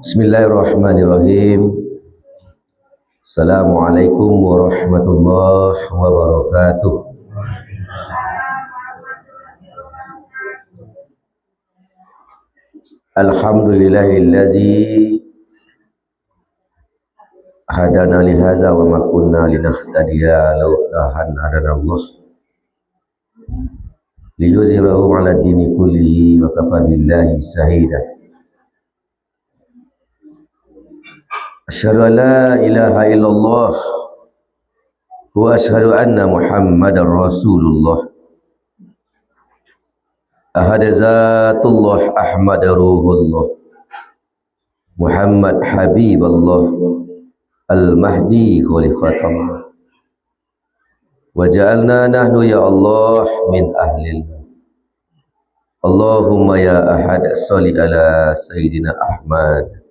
Bismillahirrahmanirrahim. Assalamualaikum warahmatullahi wabarakatuh. Alhamdulillahillazi hadana li hadza wa ma kunna linahtadiya laula an hadana Allah. Liyuzhirahu 'ala ad-dini kullihi wa kafa billahi shahida. Asyhadu an la ilaha illallah wa asyhadu anna Muhammadar Rasulullah. Ahad zatullah Ahmad ruhullah Muhammad Habiballah Al-Mahdi khalifatullah. Wa ja'alna nahnu ya Allah min ahlil. Allahumma ya ahad sholli ala Sayyidina Ahmad.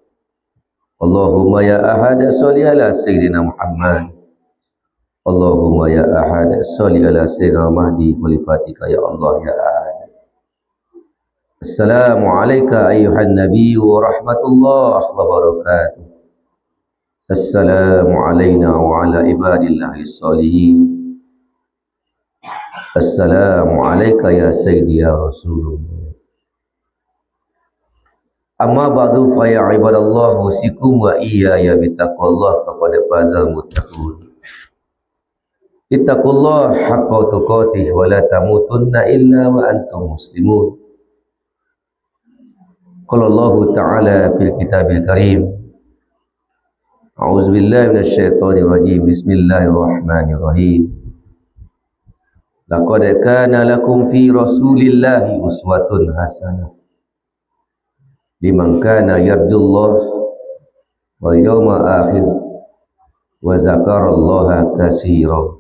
Allahumma ya ahad sholli ala Sayyidina Muhammad. Allahumma ya ahad sholli ala Sayyidina Mahdi khalifatika ya Allah ya ahad. Assalamu alayka ayyuhan nabiy wa rahmatullah wa barakatuh. Assalamu alayna wa ala ibadillahi sholihin. Assalamu alayka ya sayyidi ya Rasulullah. Amma ba'du fa ya ibadallah usikum wa iyaya bittaqwallah faqad fazal muttaqun. Ittaqullah haqqa tuqatih wa la tamutunna illa wa antum muslimun. Qala Allah ta'ala fil kitabil karim. A'udzu billahi minasyaitonir rajim. Bismillahirrahmanirrahim. Laqad kana lakum fi Rasulillahi uswatun hasanah liman kana yarjullah wal yawmal akhir wa zakarallaha katsiran.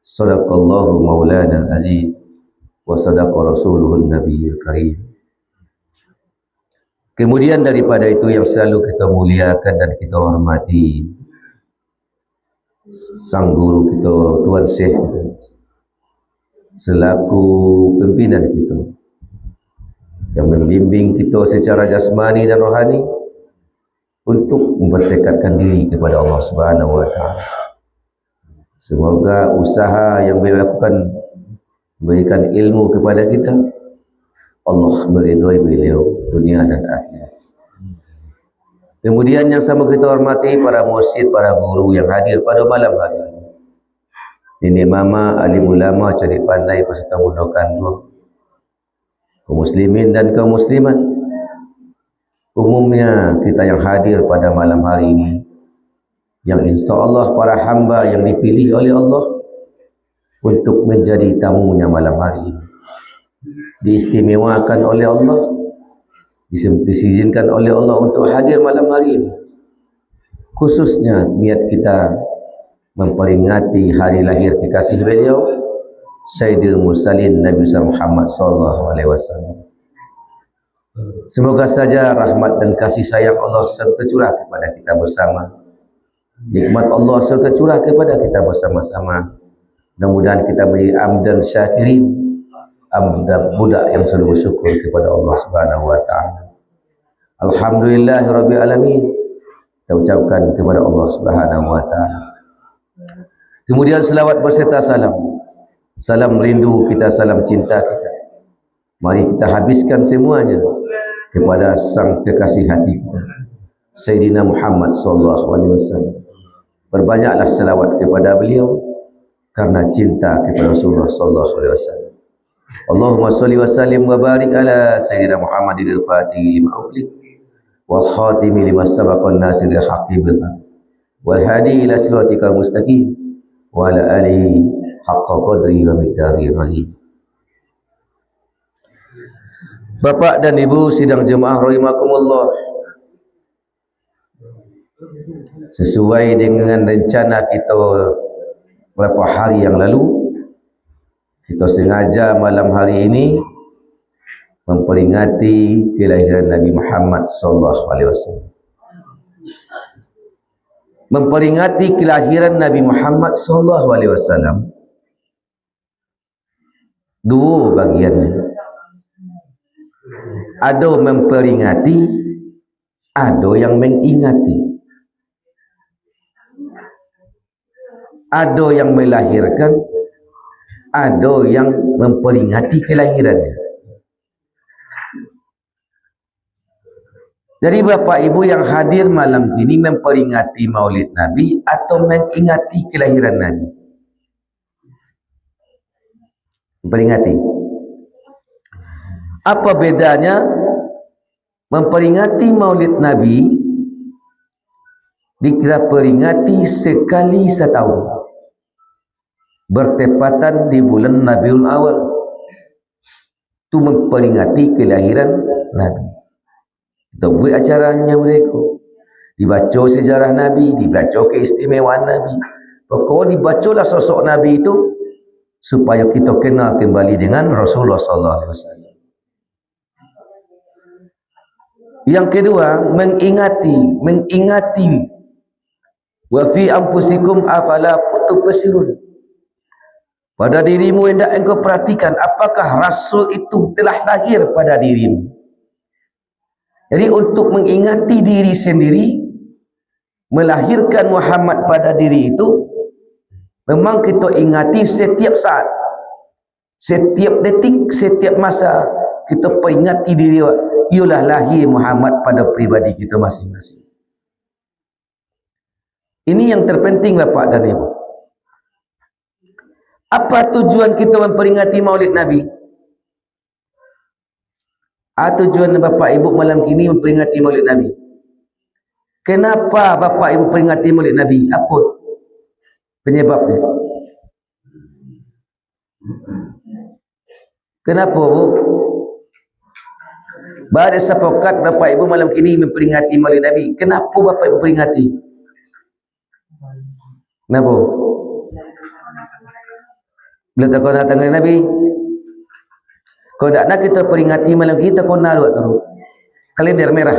Sadaqallahu maulana al-aziz wa sadaqa rasuluhun nabiyul karim. Kemudian daripada itu yang selalu kita muliakan dan kita hormati sang guru kita, Tuan Syekh kita, selaku pimpinan kita yang membimbing kita secara jasmani dan rohani untuk mempertekadkan diri kepada Allah Subhanahu wa taala. Semoga usaha yang beliau lakukan memberikan ilmu kepada kita, Allah meridhai beliau dunia dan akhirat. Kemudian yang sama kita hormati para mursyid, para guru yang hadir pada malam hari ini. Nenek mama, alim ulama, cerdik pandai peserta bunda kandung, kaum muslimin dan kaum muslimat, umumnya kita yang hadir pada malam hari ini, yang insya Allah para hamba yang dipilih oleh Allah untuk menjadi tamunya malam hari ini, diistimewakan oleh Allah, diizinkan oleh Allah untuk hadir malam hari ini. Khususnya niat kita memperingati hari lahir kekasih beliau Sayyidil Mursalin Nabi Muhammad sallallahu alaihi wasallam. Semoga saja rahmat dan kasih sayang Allah serta curah kepada kita bersama. Nikmat Allah serta curah kepada kita bersama-sama. Mudah-mudahan kita menjadi amdan syakirin, amdan budak yang selalu bersyukur kepada Allah Subhanahu wa taala. Alhamdulillahirabbil alamin. Kita ucapkan kepada Allah Subhanahu wa taala. Kemudian selawat berserta salam. Salam rindu kita, salam cinta kita. Mari kita habiskan semuanya kepada sang kekasih hati kita, Sayyidina Muhammad sallallahu alaihi wasallam. Berbanyaklah selawat kepada beliau karena cinta kepada Rasulullah sallallahu alaihi wasallam. Allahumma sholli wa sallim wa barik ala Sayyidina Muhammadil Fatih lima ughliq wal khatimi lima sabaqa an-nasiril haqqi bil haqq wal hadi ila siratikal mustaqim wa ala alihi haqqa qadri wa miqdari azim. Bapak dan Ibu sidang jemaah rahimakumullah, sesuai dengan rencana kita beberapa hari yang lalu, kita sengaja malam hari ini memperingati kelahiran Nabi Muhammad sallallahu alaihi wasallam. Memperingati kelahiran Nabi Muhammad sallallahu alaihi wasallam dua bagiannya. Ada memperingati, ada yang mengingati, ada yang melahirkan, ada yang memperingati kelahirannya. Jadi Bapak Ibu yang hadir malam ini memperingati Maulid Nabi atau mengingati kelahiran Nabi? Memperingati. Apa bedanya memperingati Maulid Nabi dikira peringati sekali setahun, bertepatan di bulan Rabiul Awal, itu memperingati kelahiran Nabi. Kita buat acaranya mereka, dibaca sejarah Nabi, dibaca keistimewaan Nabi. Pokoknya dibacalah sosok Nabi itu supaya kita kenal kembali dengan Rasulullah SAW. Yang kedua, mengingati wa fi anfusikum afala tubsirun. Pada dirimu hendak engkau perhatikan apakah Rasul itu telah lahir pada dirimu. Jadi untuk mengingati diri sendiri, melahirkan Muhammad pada diri itu, memang kita ingati setiap saat, setiap detik, setiap masa kita peringati diri, ialah lahir Muhammad pada pribadi kita masing-masing. Ini yang terpenting Bapak dan Ibu. Apa tujuan kita memperingati Maulid Nabi? Tujuan Bapak Ibu malam kini memperingati Maulid Nabi. Kenapa Bapak Ibu peringati Maulid Nabi? Apa penyebabnya? Kenapa Bu? Pada sepakat Bapak Ibu malam kini memperingati Maulid Nabi. Kenapa Bapak Ibu peringati? Kenapa? Bila tak kau datang dengan Nabi, kalau tak nak kita peringati malam kita kau nak buat terus kalender merah.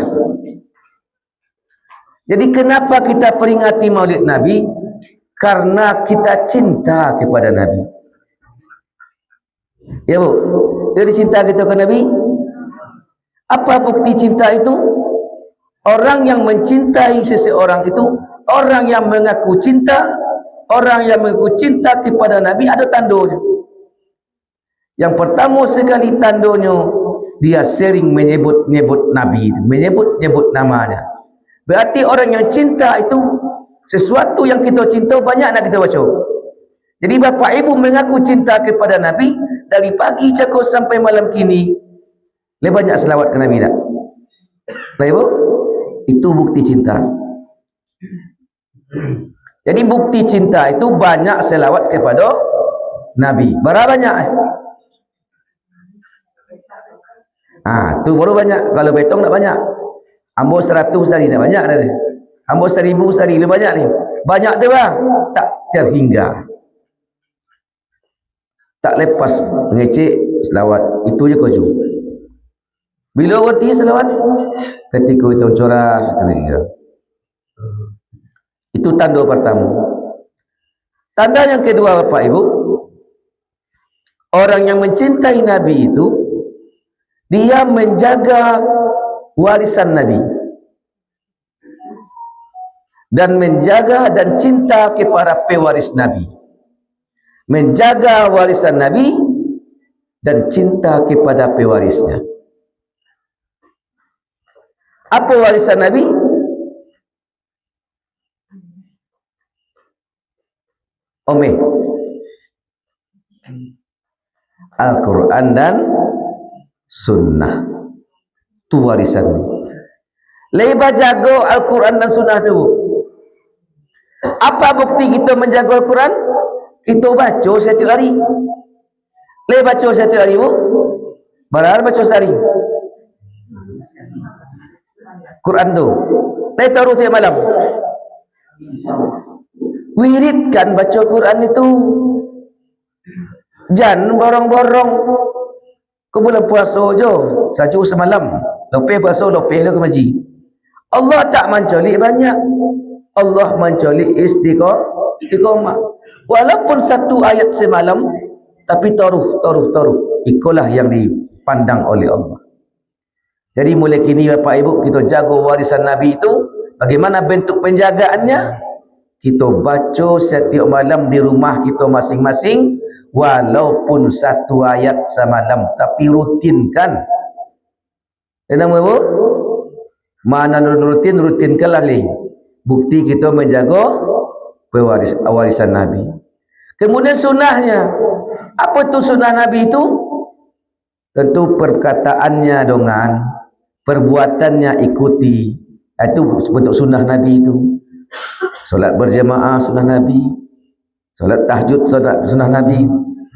Jadi kenapa kita peringati Maulid Nabi? Karena kita cinta kepada Nabi. Ya Bu, jadi cinta kita kepada Nabi. Apa bukti cinta itu? Orang yang mencintai seseorang itu, orang yang mengaku cinta, orang yang mengaku cinta kepada Nabi ada tandanya. Yang pertama sekali tandanya, dia sering menyebut Nabi itu, menyebut namanya. Berarti orang yang cinta itu, sesuatu yang kita cinta banyak nak kita baca. Jadi Bapak Ibu mengaku cinta kepada Nabi, dari pagi cakap sampai malam kini, lebih banyak selawat ke Nabi tak? Baik Bu? Itu bukti cinta. Jadi bukti cinta itu banyak selawat kepada Nabi. Berapa banyak? Tu baru banyak. Kalau betong tak banyak. Ambo 100 sehari tak banyak dah. Ambo 1000 sehari lebih banyak ni. Banyak tu lah. Tak terhingga. Tak lepas mengecek selawat. Itu je kau jumpa. Bila berhenti selawat? Ketika itu corah. Itu tanda pertama. Tanda yang kedua Bapak Ibu, orang yang mencintai Nabi itu, dia menjaga warisan Nabi dan menjaga dan cinta kepada pewaris Nabi, menjaga warisan Nabi dan cinta kepada pewarisnya. Apa warisan Nabi? Al-Quran dan Sunnah. Itu warisan. Lebih jaga Al-Quran dan Sunnah itu. Apa bukti kita menjaga Al-Quran? Kita baca setiap hari. Lebih baca setiap hari Bu? Berapa baca sehari? Quran tu. Lebih taruh tiap malam. Wiridkan baca Quran itu. Jangan borong-borong. Kau bulan puasa je, saju semalam. Lepas puasa, lepas ke maji. Allah tak mencolik banyak. Allah mencolik istiqamah. Walaupun satu ayat semalam, tapi taruh. Ikulah yang dipandang oleh Allah. Jadi mulai kini Bapak Ibu kita jaga warisan Nabi itu. Bagaimana bentuk penjagaannya? Kita baca setiap malam di rumah kita masing-masing, walaupun satu ayat semalam, tapi rutinkan. Dan Ibu, mana rutinkanlah lagi. Bukti kita menjaga warisan Nabi. Kemudian sunnahnya, apa itu sunnah Nabi itu? Tentu perkataannya dengan perbuatannya ikuti. Itu bentuk sunnah Nabi itu. Solat berjamaah sunnah Nabi, solat tahajud sunnah Nabi.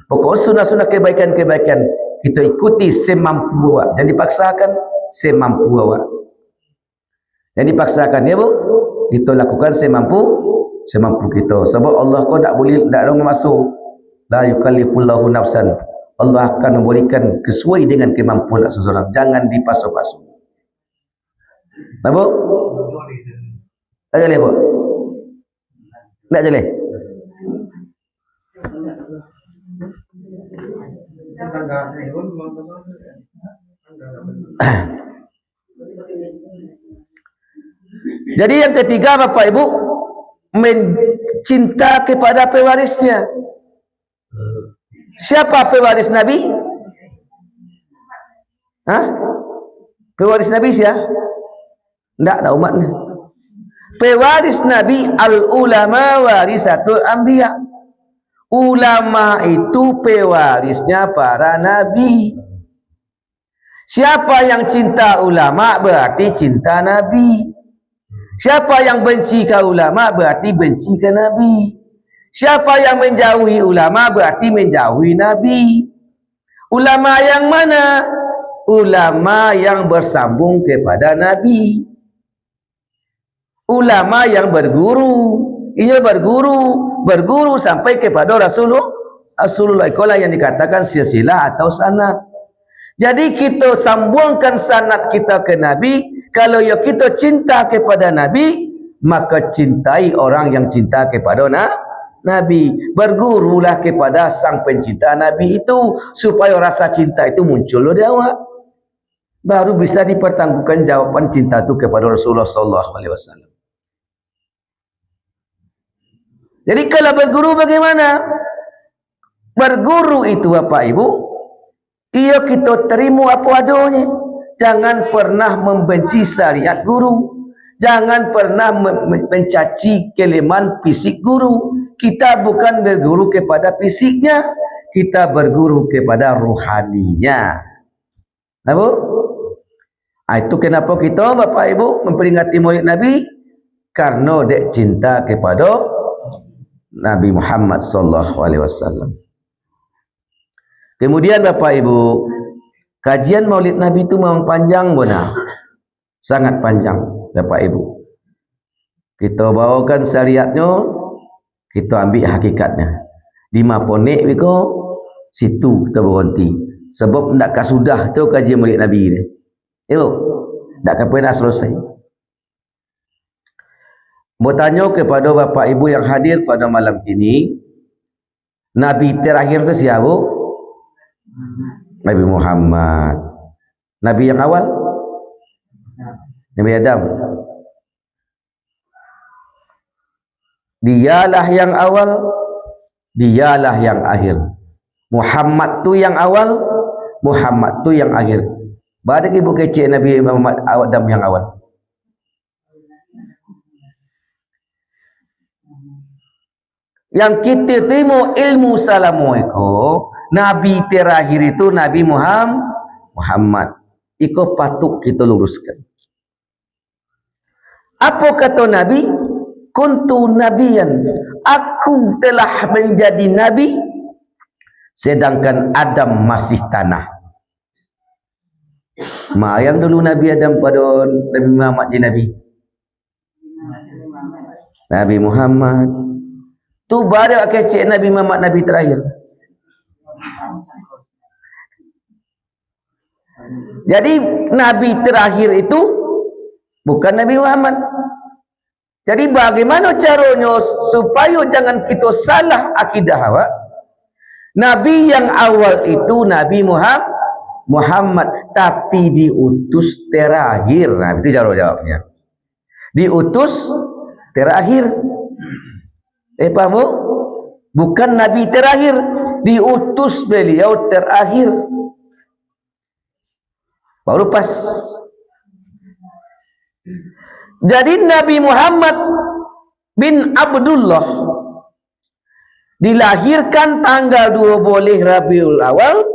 Pokoknya sunnah-sunnah kebaikan-kebaikan kita ikuti semampu awak. Jangan dipaksakan, semampu awak. Jangan dipaksakan ya Bu. Kita lakukan semampu kita. Sebab Allah kau tak boleh, tak ada masuk. La yukallifullahu nafsan. Allah akan memberikan sesuai dengan kemampuan seseorang. Jangan dipasok-pasok. Nah Bu? Tak boleh Bu? Tak boleh? Jadi yang ketiga Bapak Ibu, mencinta kepada pewarisnya. Siapa pewaris Nabi? Hah? Pewaris Nabi siapa? Tidak ada umatnya. Pewaris Nabi, al-ulama warisatul anbiya. Ulama itu pewarisnya para nabi. Siapa yang cinta ulama berarti cinta Nabi. Siapa yang benci ke ulama berarti benci ke Nabi. Siapa yang menjauhi ulama berarti menjauhi Nabi. Ulama yang mana? Ulama yang bersambung kepada Nabi. Ulama yang berguru. Ia berguru sampai kepada Rasulullah. Itulah yang dikatakan silsilah atau sanad. Jadi kita sambungkan sanad kita ke Nabi. Kalau ya kita cinta kepada Nabi, maka cintai orang yang cinta kepada Nabi. Bergurulah kepada sang pencinta Nabi itu, supaya rasa cinta itu muncul dari awak. Baru bisa dipertanggungjawabkan jawaban cinta itu kepada Rasulullah SAW. Jadi kalau berguru bagaimana? Berguru itu Bapak Ibu, ia kita terima apa adanya. Jangan pernah membenci syariat guru. Jangan pernah mencaci kelemahan fisik guru. Kita bukan berguru kepada fisiknya, kita berguru kepada rohaninya. Apa? Itu kenapa kita Bapak Ibu memperingati Maulid Nabi? Karena dek cinta kepada Nabi Muhammad sallallahu alaihi wasallam. Kemudian Bapak Ibu, kajian Maulid Nabi itu memang panjang benar. Sangat panjang Bapak Ibu. Kita bawakan syariatnya, kita ambil hakikatnya. Di maponek biko, situ kita berhenti. Sebab nak sudah tu kajian Maulid Nabi ni. Tak pernah selesai. Bertanya kepada Bapak Ibu yang hadir pada malam kini, Nabi terakhir itu siapa? Nabi Muhammad. Nabi yang awal? Nabi Adam. Dialah yang awal, dialah yang akhir. Muhammad tu yang awal, Muhammad tu yang akhir. Badak ibu kecil Nabi Muhammad Adam yang awal. Yang kita terima ilmu salamu iko, Nabi terakhir itu Nabi Muhammad. Iko patut kita luruskan. Apa kata Nabi? Kuntu nabiyan. Aku telah menjadi Nabi, sedangkan Adam masih tanah. Yang dulu Nabi Adam pada Nabi Muhammad jadi Nabi. Nabi Muhammad. Tu baru kecil Nabi Muhammad Nabi terakhir. Jadi Nabi terakhir itu bukan Nabi Muhammad. Jadi bagaimana caranya supaya jangan kita salah akidah awak? Nabi yang awal itu Nabi Muhammad, tapi diutus terakhir. Nah, itu jawabnya. Diutus terakhir. Paham? Bukan Nabi terakhir, diutus beliau terakhir. Baru pas. Jadi Nabi Muhammad bin Abdullah dilahirkan tanggal 12 Rabiul Awal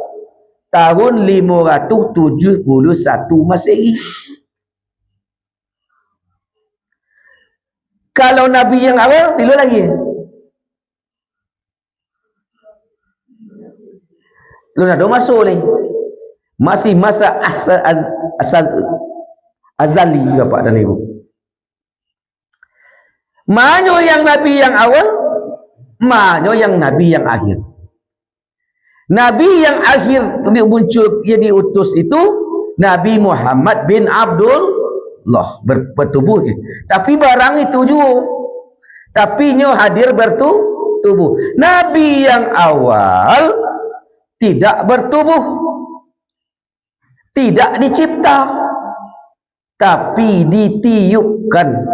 tahun 571 Masehi. Kalau Nabi yang awal dulu lagi. Lu nak masuk ni. Masih masa azali Bapak dan Ibu. Mana yang Nabi yang awal, mana yang Nabi yang akhir. Nabi yang akhir muncul, ia diutus itu Nabi Muhammad bin Abdullah bertubuh. Tapi barang itu juga. Tapi nyo hadir bertubuh. Nabi yang awal tidak bertubuh, tidak dicipta, tapi ditiupkan.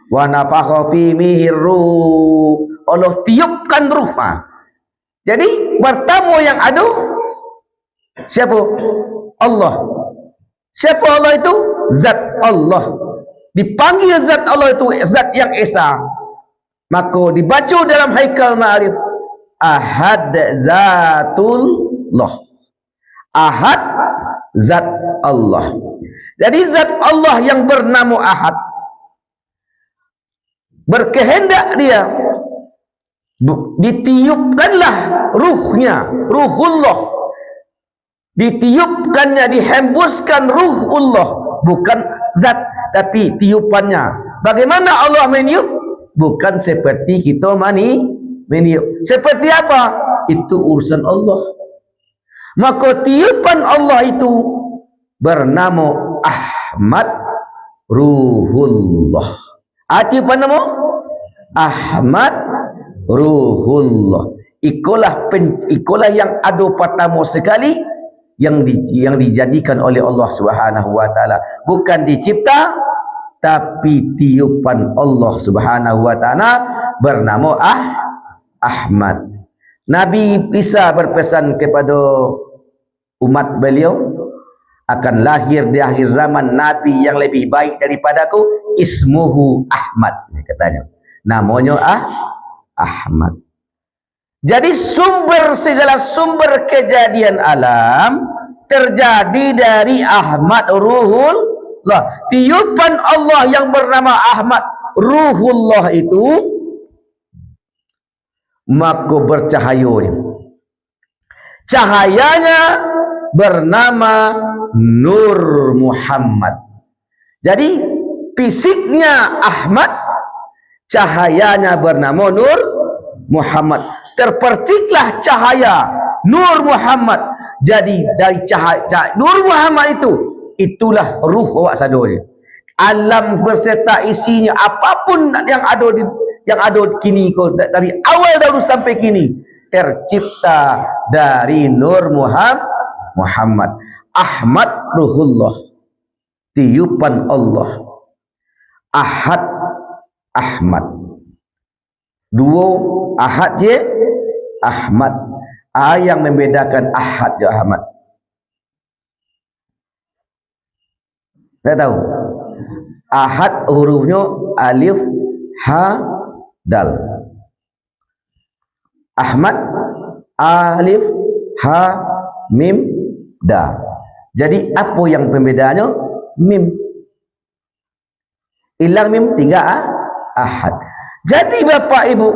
Wa nafakha fi mihirruh, Allah tiupkan ruh. Jadi bertemu yang ada siapa? Allah. Siapa Allah itu? Zat Allah. Dipanggil zat Allah itu zat yang esa. Maka dibaca dalam Haikal Ma'arif, Ahad Zatullah. Ahad zat Allah. Jadi zat Allah yang bernama Ahad berkehendak dia ditiupkanlah ruhnya, ruhullah, ditiupkannya, dihembuskan ruhullah, bukan zat tapi tiupannya. Bagaimana Allah meniup? Bukan seperti kita meniup. Seperti apa? Itu urusan Allah. Maka tiupan Allah itu bernama Ahmad Ruhullah. Tiupan nama Ahmad Ruhullah. Ikulah yang ada pertama sekali yang dijadikan oleh Allah Subhanahu wa taala, bukan dicipta tapi tiupan Allah Subhanahu wa taala bernama Ahmad. Nabi Isa berpesan kepada umat beliau, akan lahir di akhir zaman nabi yang lebih baik daripadaku, ismuhu Ahmad, katanya. Namanya Ahmad. Jadi segala sumber kejadian alam terjadi dari Ahmad Ruhullah. Tiupan Allah yang bernama Ahmad Ruhullah itu maka bercahaya. Cahayanya bernama Nur Muhammad. Jadi fisiknya Ahmad, cahayanya bernama Nur Muhammad. Terperciklah cahaya Nur Muhammad. Jadi dari cahaya Nur Muhammad itulah ruh awak sadar. Alam berserta isinya, apapun yang ada kini, dari awal dahulu sampai kini, tercipta dari Nur Muhammad. Ahmad Ruhullah, tiupan Allah. Ahad Ahmad. Dua Ahad je Ahmad. Yang membedakan Ahad dan Ahmad. Tak tahu. Ahad hurufnya alif, ha, dal. Ahmad alif, ha, mim, da. Jadi apa yang pembedaannya? Mim. Hilang mim, tinggal Ahad. Jadi Bapak Ibu,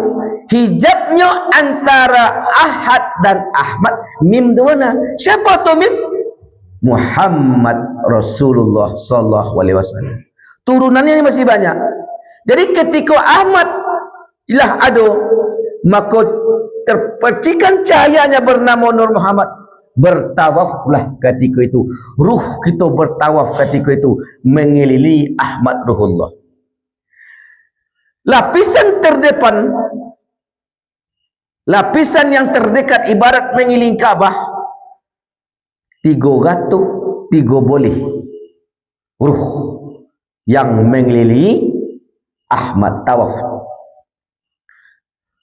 hijabnya antara Ahad dan Ahmad, mim di mana? Siapa tu mim? Muhammad Rasulullah sallallahu alaihi wasallam. Turunannya masih banyak. Jadi ketika Ahmad ilah ada, maka terpercikan cahayanya bernama Nur Muhammad. Bertawaflah ketika itu. Ruh kita bertawaf ketika itu mengelilingi Ahmad Ruhullah. Lapisan terdepan, lapisan yang terdekat ibarat mengelilingi Ka'bah, 300 boleh ruh yang mengelilingi Ahmad tawaf.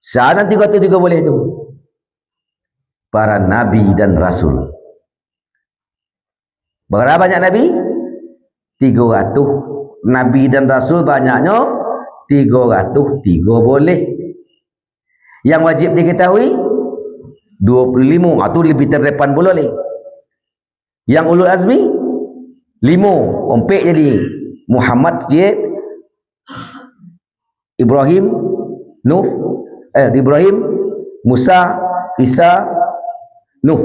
Sana 303 boleh itu para nabi dan rasul. Berapa banyak nabi? 300. Nabi dan rasul banyaknya 303 boleh. Yang wajib diketahui 25 atau lebih terdepan boleh. Yang ulul azmi 5 ompek jadi Muhammad je, Ibrahim, Nuh, Ibrahim, Musa, Isa, Nuh.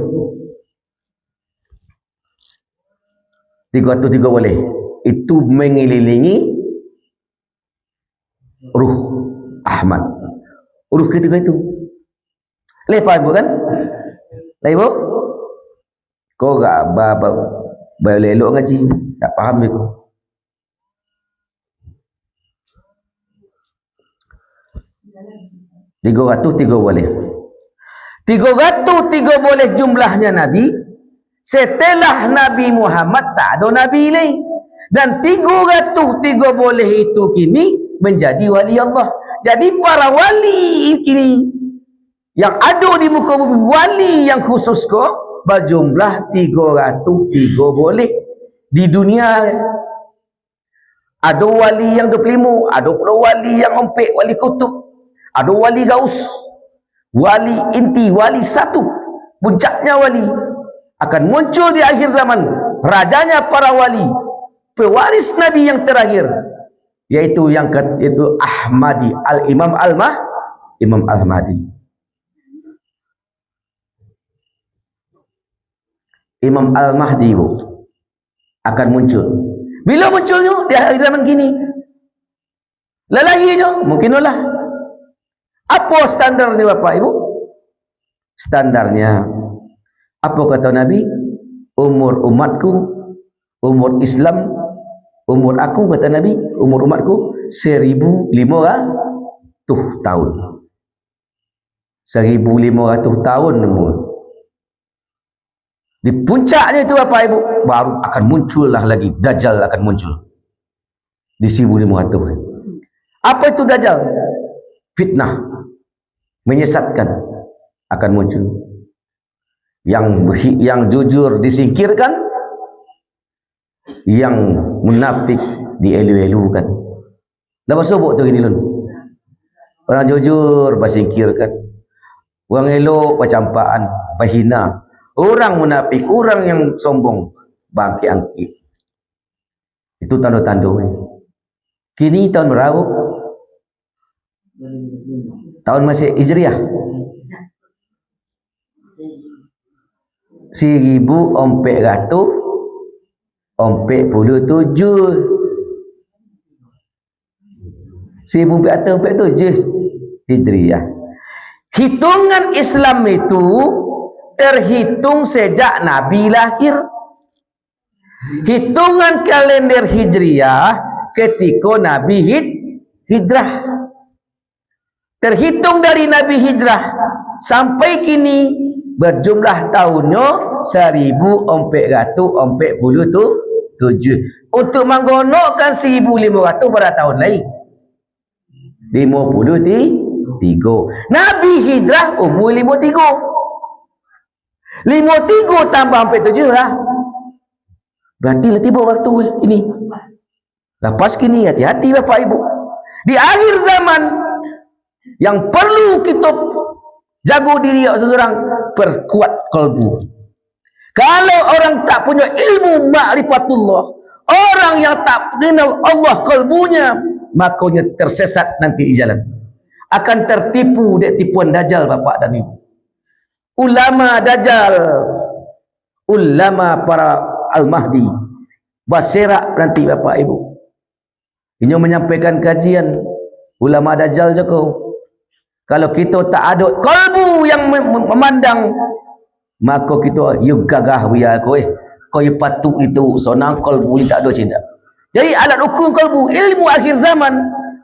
303 boleh. Itu mengelilingi ruh Ahmad. Ruh ketiga itu. Lepas ibu kan? Lepas ibu? Kau gak boleh elok ngaji. Tak faham aku. Tiga boleh. 303 boleh jumlahnya Nabi. Setelah Nabi Muhammad tak ada Nabi lain. Dan 303 boleh itu kini menjadi wali Allah. Jadi para wali kini yang ada di muka bumi, wali yang khusus ko berjumlah 303 boleh di dunia. Ada wali yang 25, ada pula wali yang ompek, wali kutub, ada wali gaus, wali inti, wali satu, puncaknya wali akan muncul di akhir zaman, rajanya para wali, pewaris Nabi yang terakhir, yaitu itu Ahmadi, Imam Al-Mahdi. Imam Al-Mahdi bu akan muncul. Bila munculnya? Di akhir zaman kini. Lelahinya mungkin lah. Apa standarnya Bapak Ibu? Standarnya apa kata Nabi? Umur umatku, umur Islam, umur aku kata Nabi, umur umatku 1500 tahun. 1500 tahun umur. Di puncaknya itu apa Ibu? Baru akan muncullah lagi Dajjal akan muncul di 1500. Apa itu Dajjal? Fitnah, menyesatkan akan muncul. Yang jujur disingkirkan, yang munafik dielu-elukan. Lepas sebut tu ini lun. Orang jujur bersingkirkan, orang elok bercampaan, berhina. Orang munafik, orang yang sombong, bangkit-angkit. Itu tanda-tanda. Kini tahun berapa? Tahun masih Hijriah. 1447 Hijriah. Hitungan Islam itu terhitung sejak Nabi lahir. Hitungan kalender Hijriah ketika Nabi hijrah. Terhitung dari Nabi hijrah sampai kini berjumlah tahunnya 1447. Untuk menggunakan 1500 pada tahun lain 53. Nabi hijrah umur 53. 53 tambah 47 lah. Berarti lah tiba waktu ini. Lepas kini hati-hati Bapak Ibu. Di akhir zaman yang perlu kita jaga diri seseorang, perkuat kalbu. Kalau orang tak punya ilmu ma'rifatullah, orang yang tak kenal Allah kalbunya, makanya tersesat nanti di jalan. Akan tertipu dek tipuan Dajjal Bapak dan Ibu. Ulama Dajjal, ulama para Al-Mahdi berserak nanti Bapak Ibu. Ini menyampaikan kajian ulama Dajjal je kau. Kalau kita tak ada kalbu yang memandang, maka kita you gagah biar kau kau patut itu sonang kalbu ni tak ada cinta. Jadi alat ukur kalbu, ilmu akhir zaman,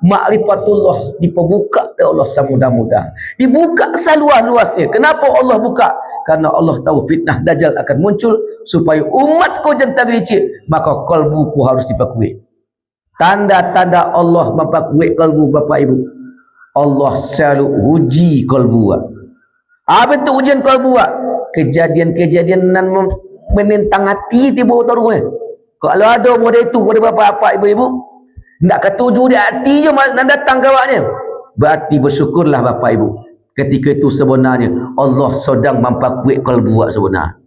ma'rifatullah dibuka oleh Allah semudah-mudah. Dibuka seluas-luasnya. Kenapa Allah buka? Karena Allah tahu fitnah Dajjal akan muncul supaya umatku jangan licik, maka kalbuku harus dipakuai. Tanda-tanda Allah mempakuai kalbu Bapak Ibu. Allah selalu uji kalbu. Apa itu ujian kalbu? Kejadian-kejadian nan menentang hati tiba taruh. Kalau ada model itu pada bapak-bapak ibu-ibu, nak ketuju di hati je nak datang kawaknya. Berarti bersyukurlah bapak ibu. Ketika itu sebenarnya Allah sedang memperkuat kalbu sebenarnya.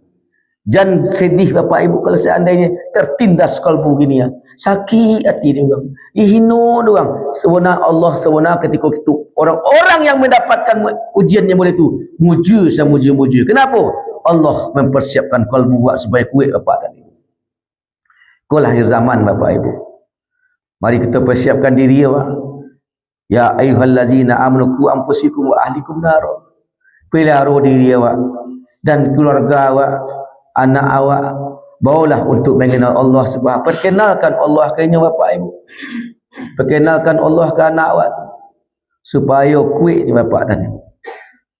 Jangan sedih bapak ibu kalau seandainya tertindas kalbu gini ya. Sakit hati dia orang. Dihina dia orang. Sebenarnya Allah sebenarnya ketika itu orang-orang yang mendapatkan ujian yang boleh itu muji sama muji-muji. Kenapa? Allah mempersiapkan kalbu supaya kuat bapak dan ibu. Kau lahir zaman bapak ibu. Mari kita persiapkan diri ya. Ya ayyuhallazina amanu qu anfusakum wa ahlikum nar. Pelihara diri awak dan keluarga awak, anak awak, bawalah untuk mengenal Allah Subhanahu. Perkenalkan Allah kepada bapak ibu. Perkenalkan Allah ke anak awak supaya kuat ni bapak dan ibu.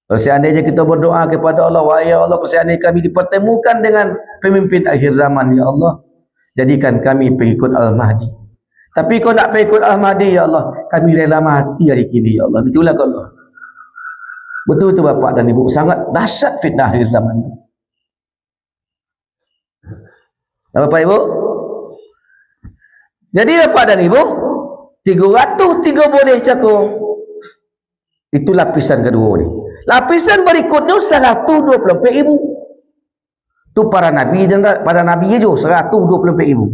Kalau seandainya kita berdoa kepada Allah, wahai Allah, seandainya kami dipertemukan dengan pemimpin akhir zaman ya Allah, jadikan kami pengikut Al-Mahdi. Tapi kau nak pengikut Al-Mahdi ya Allah, kami rela mati hari ini ya Allah. Itulah Allah. Betul tu bapak dan ibu, sangat dahsyat fitnah akhir zaman. Bapak ibu, jadi bapak dan ibu 303 boleh cakap. Itu lapisan kedua ni. Lapisan berikutnya 124 ribu. Itu para nabi dan para nabi je 124 ribu.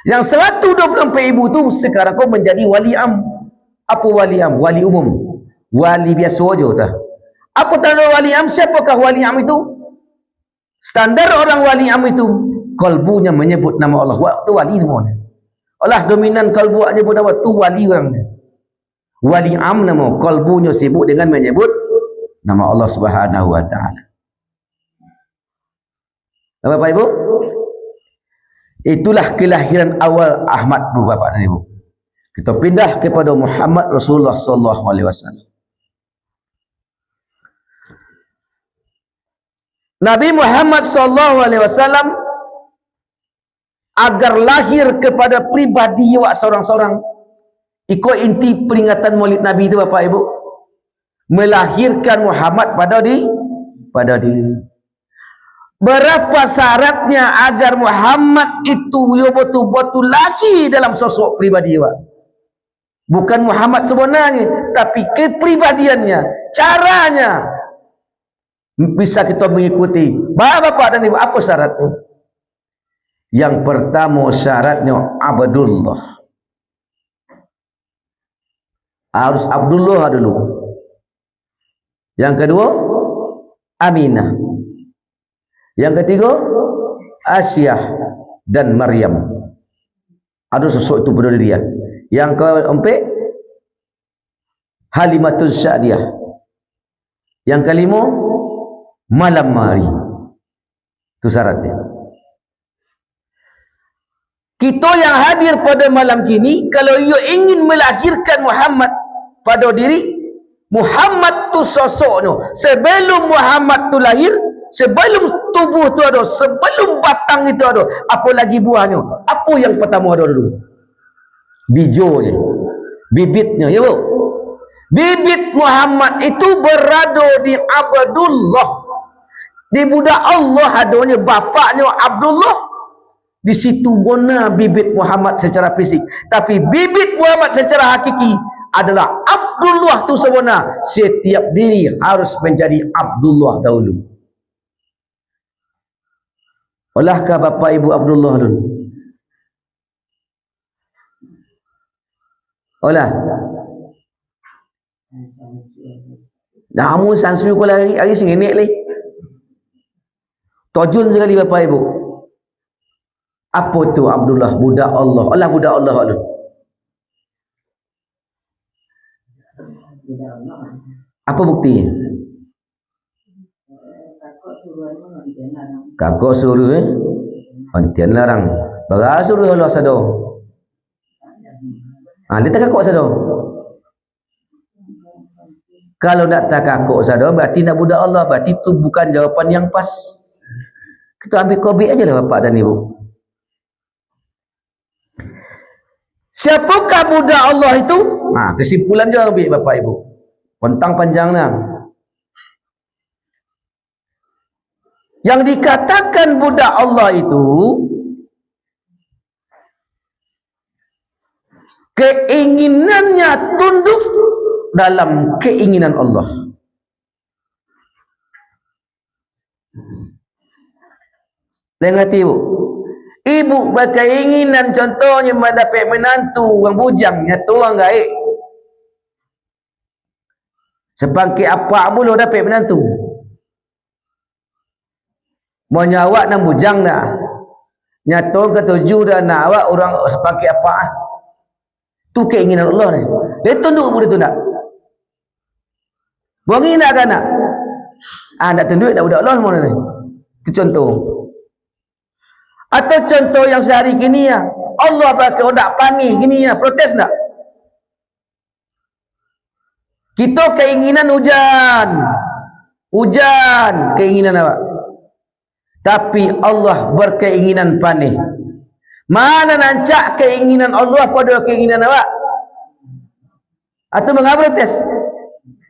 Yang 124 ribu tu sekarang kau menjadi wali am. Apa wali am? Wali umum. Wali biasa aja tak? Apa tanda wali am? Siapakah wali am itu? Standar orang wali am itu kalbunya menyebut nama Allah. Waktu wali namanya. Allah dominan kalbu aja nyebut nama tu wali orangnya. Wali am nama kalbunya sibuk dengan menyebut nama Allah Subhanahu wa taala. Bapak Ibu, itulah kelahiran awal Ahmad Bapak dan Ibu. Kita pindah kepada Muhammad Rasulullah sallallahu alaihi wasallam. Nabi Muhammad sallallahu alaihi wasallam agar lahir kepada pribadi awak seorang-seorang. Ikut inti peringatan Maulid Nabi itu Bapak Ibu, melahirkan Muhammad pada diri. Berapa syaratnya agar Muhammad itu betul-betul lahir dalam sosok pribadi awak? Bukan Muhammad sebenarnya, tapi kepribadiannya, caranya bisa kita mengikuti. Bapak dan Ibu, apa syaratnya? Yang pertama syaratnya Abdullah. Harus Abdullah dulu. Yang kedua Aminah. Yang ketiga Asyah dan Maryam. Ada sosok itu pada dia. Yang keempat Halimatul Sya'diyah. Yang kelima Malam Mari. Itu syaratnya. Kita yang hadir pada malam kini, kalau ia ingin melahirkan Muhammad pada diri, Muhammad tu sosoknya. Sebelum Muhammad tu lahir, sebelum tubuh tu ada, sebelum batang itu ada, apa lagi buahnya? Apa yang pertama ada dulu? Bijonya, bibitnya, ya bu? Bibit Muhammad itu berada di Abdullah. Di budak Allah adanya bapaknya Abdullah. Di situ bona bibit Muhammad secara fisik. Tapi bibit Muhammad secara hakiki adalah Abdullah tu sebenar. Setiap diri harus menjadi Abdullah dahulu. Olahkah Bapak Ibu Abdullah dulu? Olah. Namun sansu ko lagi singinik lagi. Tojun sekali Bapak Ibu. Apa tu Abdullah? Budak Allah. Allah budak Allah dulu. Apa buktinya? Kakak suruh Antian larang. Baga suruh Allah sado. Dia tak kakak sado. Kalau nak tak kakak sado berarti nak budak Allah. Berarti itu bukan jawapan yang pas. Kita ambil COVID aja lah bapak dan ibu. Siapakah budak Allah itu? Kesimpulan je ambil bapak ibu. Pontang panjangnya. Yang dikatakan budak Allah itu keinginannya tunduk dalam keinginan Allah. Dengar ibu. Ibu berkeinginan contohnya mendapat menantu orang bujang, nyatu orang gaib. Sepangkit apa pun dapat menantu. Mau nyawak nak bujang dah. Nyatu ketujuh dah nak awak orang sepangkit apa. Tu keinginan Allah ni. Dia tunduk boleh tu nak. Buang nak kan nak. Nak tunduk dah budak Allah semua ni. Itu contoh. Atau contoh yang sehari kini ya, Allah pakai odak panih gini ya, protes tak? Kita keinginan hujan, keinginan apa? Tapi Allah berkeinginan panih. Mana nancak keinginan Allah pada keinginan apa? Atau mengapa protes?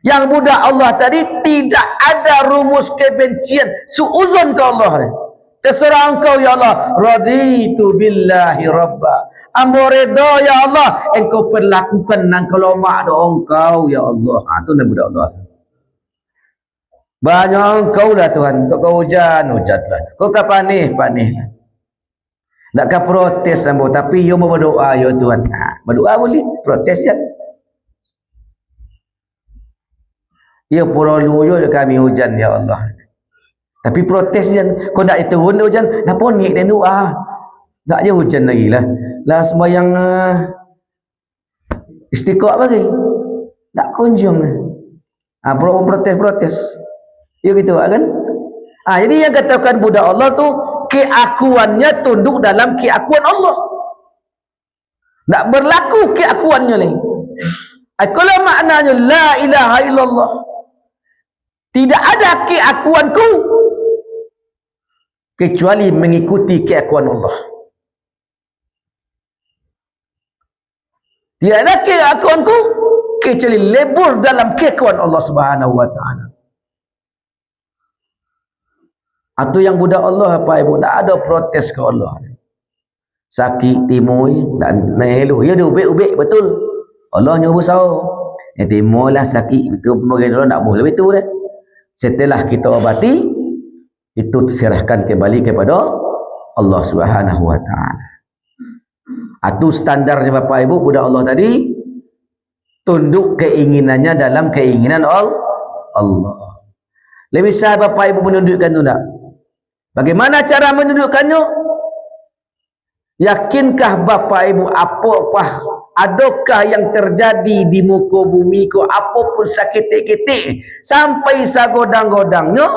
Yang budak Allah tadi tidak ada rumus kebencian, suuzon ke Allah ni. Terserah engkau ya Allah, raditu billahi rabba. Ambo redha ya Allah, engkau perlakukan nang kelomak doa engkau ya Allah. Itu nama budak Allah. Banyak engkau lah Tuhan. Kau hujan lah. Kau panih lah. Nakkah protes ambo, tapi yo mau berdoa ya Tuhan. Berdoa boleh, protes je. Ya perlu je kami hujan ya Allah. Tapi protes je. Kau nak itu hujan, nak ponik dan doa. Tak je hujan lagi lah. Lah sembahyang istiqah bagi. Tak kunjung. Protes. Ya gitu kan? Jadi yang katakan budak Allah tu keakuannya tunduk dalam keakuan Allah. Tak berlaku keakuannya ni. Kalau maknanya la ilaha illallah. Tidak ada keakuanku kecuali mengikuti keakuan Allah. Tidak ada keakuanku kecuali lebur dalam keakuan Allah Subhanahu wa taala. Atau yang budak Allah apa ibu, tak ada protes ke Allah. Sakit timur dan melu, ya dia ubek-ubek betul. Allah nyuruh sahur. Timurlah sakit betul, pemerintah Allah nak boleh betul dah. Setelah kita obati, itu diserahkan kembali kepada Allah Subhanahu wa taala. Itu standarnya Bapak Ibu budak Allah tadi, tunduk keinginannya dalam keinginan Allah. Lebih sah Bapak Ibu menundukkan itu tak? Bagaimana cara menundukkannya? Yakinkah Bapak Ibu adakah yang terjadi di muka bumi ko apapun sakit-sakit sampai sagodang-godangnya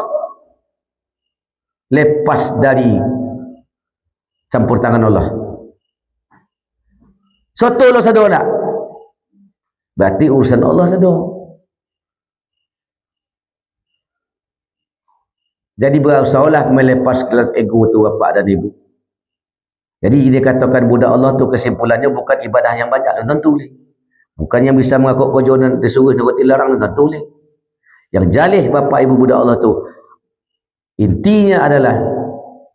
lepas dari campur tangan Allah. Soto Allah sadar tak? Berarti urusan Allah sadar. Jadi berusahalah melepas kelas ego tu bapak dan ibu. Jadi dia katakan budak Allah tu kesimpulannya bukan ibadah yang banyak, tentu boleh. Bukan yang bisa mengaku kojonan disuruh nak dilarang, tentu boleh. Yang jalih bapak ibu budak Allah tu intinya adalah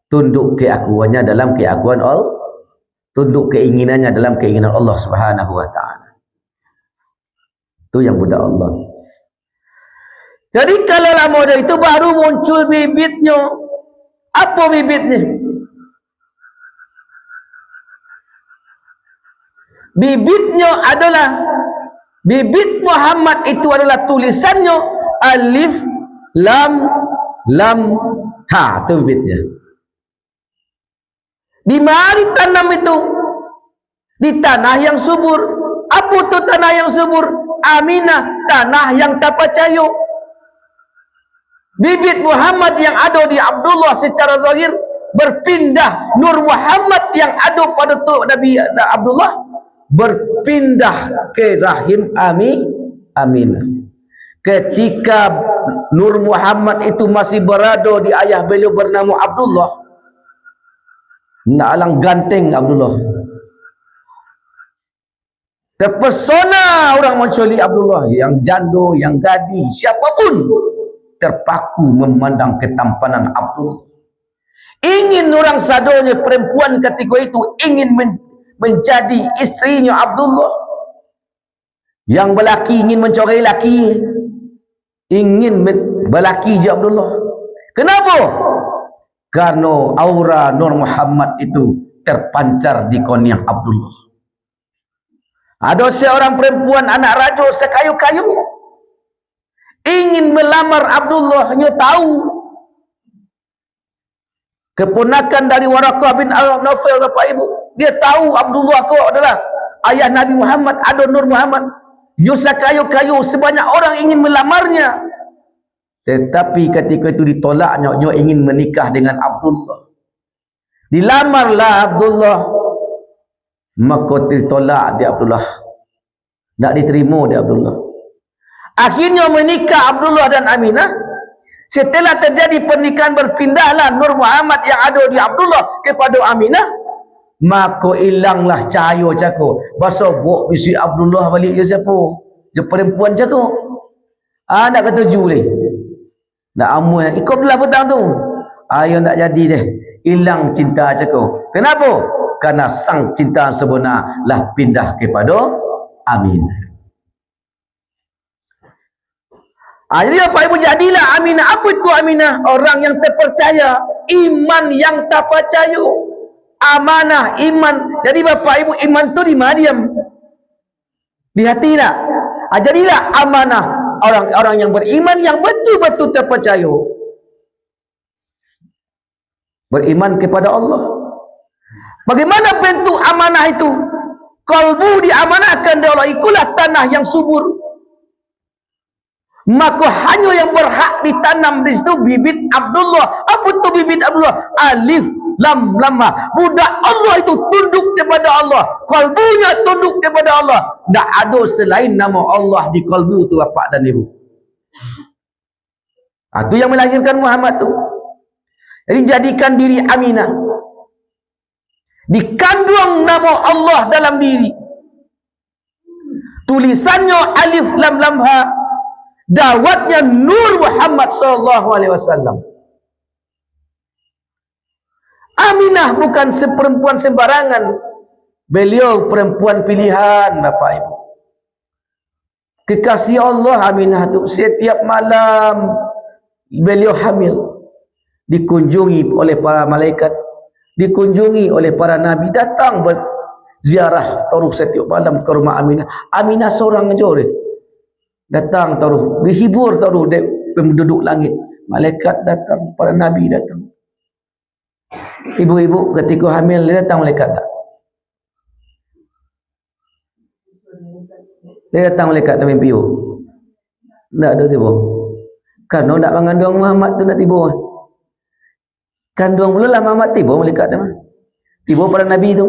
tunduk keakuannya dalam keakuan Allah, tunduk keinginannya dalam keinginan Allah Subhanahu wa taala. Itu yang budak Allah. Jadi kalau lama dah itu baru muncul bibitnya. Apa bibitnya? Bibitnya adalah bibit Muhammad itu adalah tulisannya alif lam ha, itu bibitnya. Di mana ditanam itu? Di tanah yang subur. Apa itu tanah yang subur? Aminah, tanah yang tak percaya. Bibit Muhammad yang ada di Abdullah secara zahir berpindah, Nur Muhammad yang ada pada Nabi Abdullah berpindah ke rahim Aminah. Ketika Nur Muhammad itu masih berada di ayah beliau bernama Abdullah, nak alang ganteng Abdullah. Terpesona orang menculik Abdullah, yang jando, yang gadis, siapapun terpaku memandang ketampanan Abdullah. Ingin orang sadonya perempuan ketika itu ingin menjadi istrinya Abdullah. Yang belaki ingin mencorai laki, ingin belaki je Abdullah. Kenapa? Karena aura Nur Muhammad itu terpancar di koniah Abdullah. Ada seorang perempuan anak raja sekayu-kayu ingin melamar Abdullah, nya tahu keponakan dari Waraqah bin Al-Nawfal, Bapak Ibu. Dia tahu Abdullah kau adalah ayah Nabi Muhammad, ada Nur Muhammad. Nya sekayu-kayu, sebanyak orang ingin melamarnya. Tetapi ketika itu ditolaknya, nya ingin menikah dengan Abdullah. Dilamarlah Abdullah, maka ditolak dia Abdullah, tak diterima dia Abdullah. Akhirnya menikah Abdullah dan Aminah. Setelah terjadi pernikahan, berpindahlah Nur Muhammad yang ada di Abdullah kepada Aminah, maka hilanglah cahaya cakap. Bahasa buat bisi Abdullah balik je siapa? Je perempuan cakap. Nak kata juli, nak amuh ikut belah petang tu. Yang tak jadi deh, hilang cinta cakap. Kenapa? Karena sang cinta sebenar lah pindah kepada Aminah. Jadi Bapak Ibu, jadilah Aminah. Apa itu Aminah? Orang yang terpercaya, iman yang tak percaya, amanah iman. Jadi Bapak Ibu, iman tu di mana diam? Di hati tak? Jadilah amanah orang-orang yang beriman, yang betul-betul terpercaya, beriman kepada Allah. Bagaimana bentuk amanah itu? Kalbu diamanahkan oleh Allah, ikulah tanah yang subur. Maka hanya yang berhak ditanam di situ bibit Abdullah. Apa itu bibit Abdullah? Alif lam lamah. Budak Allah itu tunduk kepada Allah, kalbunya tunduk kepada Allah. Tak ada selain nama Allah di kalbu tu, bapak dan ibu. Itu yang melahirkan Muhammad tu. Jadi jadikan diri Aminah, dikandung nama Allah dalam diri. Tulisannya alif lam lam ha, dawatnya Nur Muhammad sallallahu alaihi wasallam. Aminah bukan seperempuan sembarangan. Beliau perempuan pilihan, Bapak Ibu. Kekasih Allah Aminah tu. Setiap malam beliau hamil, dikunjungi oleh para malaikat, dikunjungi oleh para nabi, datang berziarah taruh setiap malam ke rumah Aminah. Aminah seorang aja datang taruh, dihibur taruh penduduk langit. Malaikat datang, para nabi datang. Ibu-ibu ketika hamil dia datang malaikat tak? Dia datang malaikat dalam mimpi. Tak ada tiba. Kerana nak mengandung Muhammad tu nak tiba. Kandung mula lah Muhammad tiba malaikat dah. Tiba para nabi tu.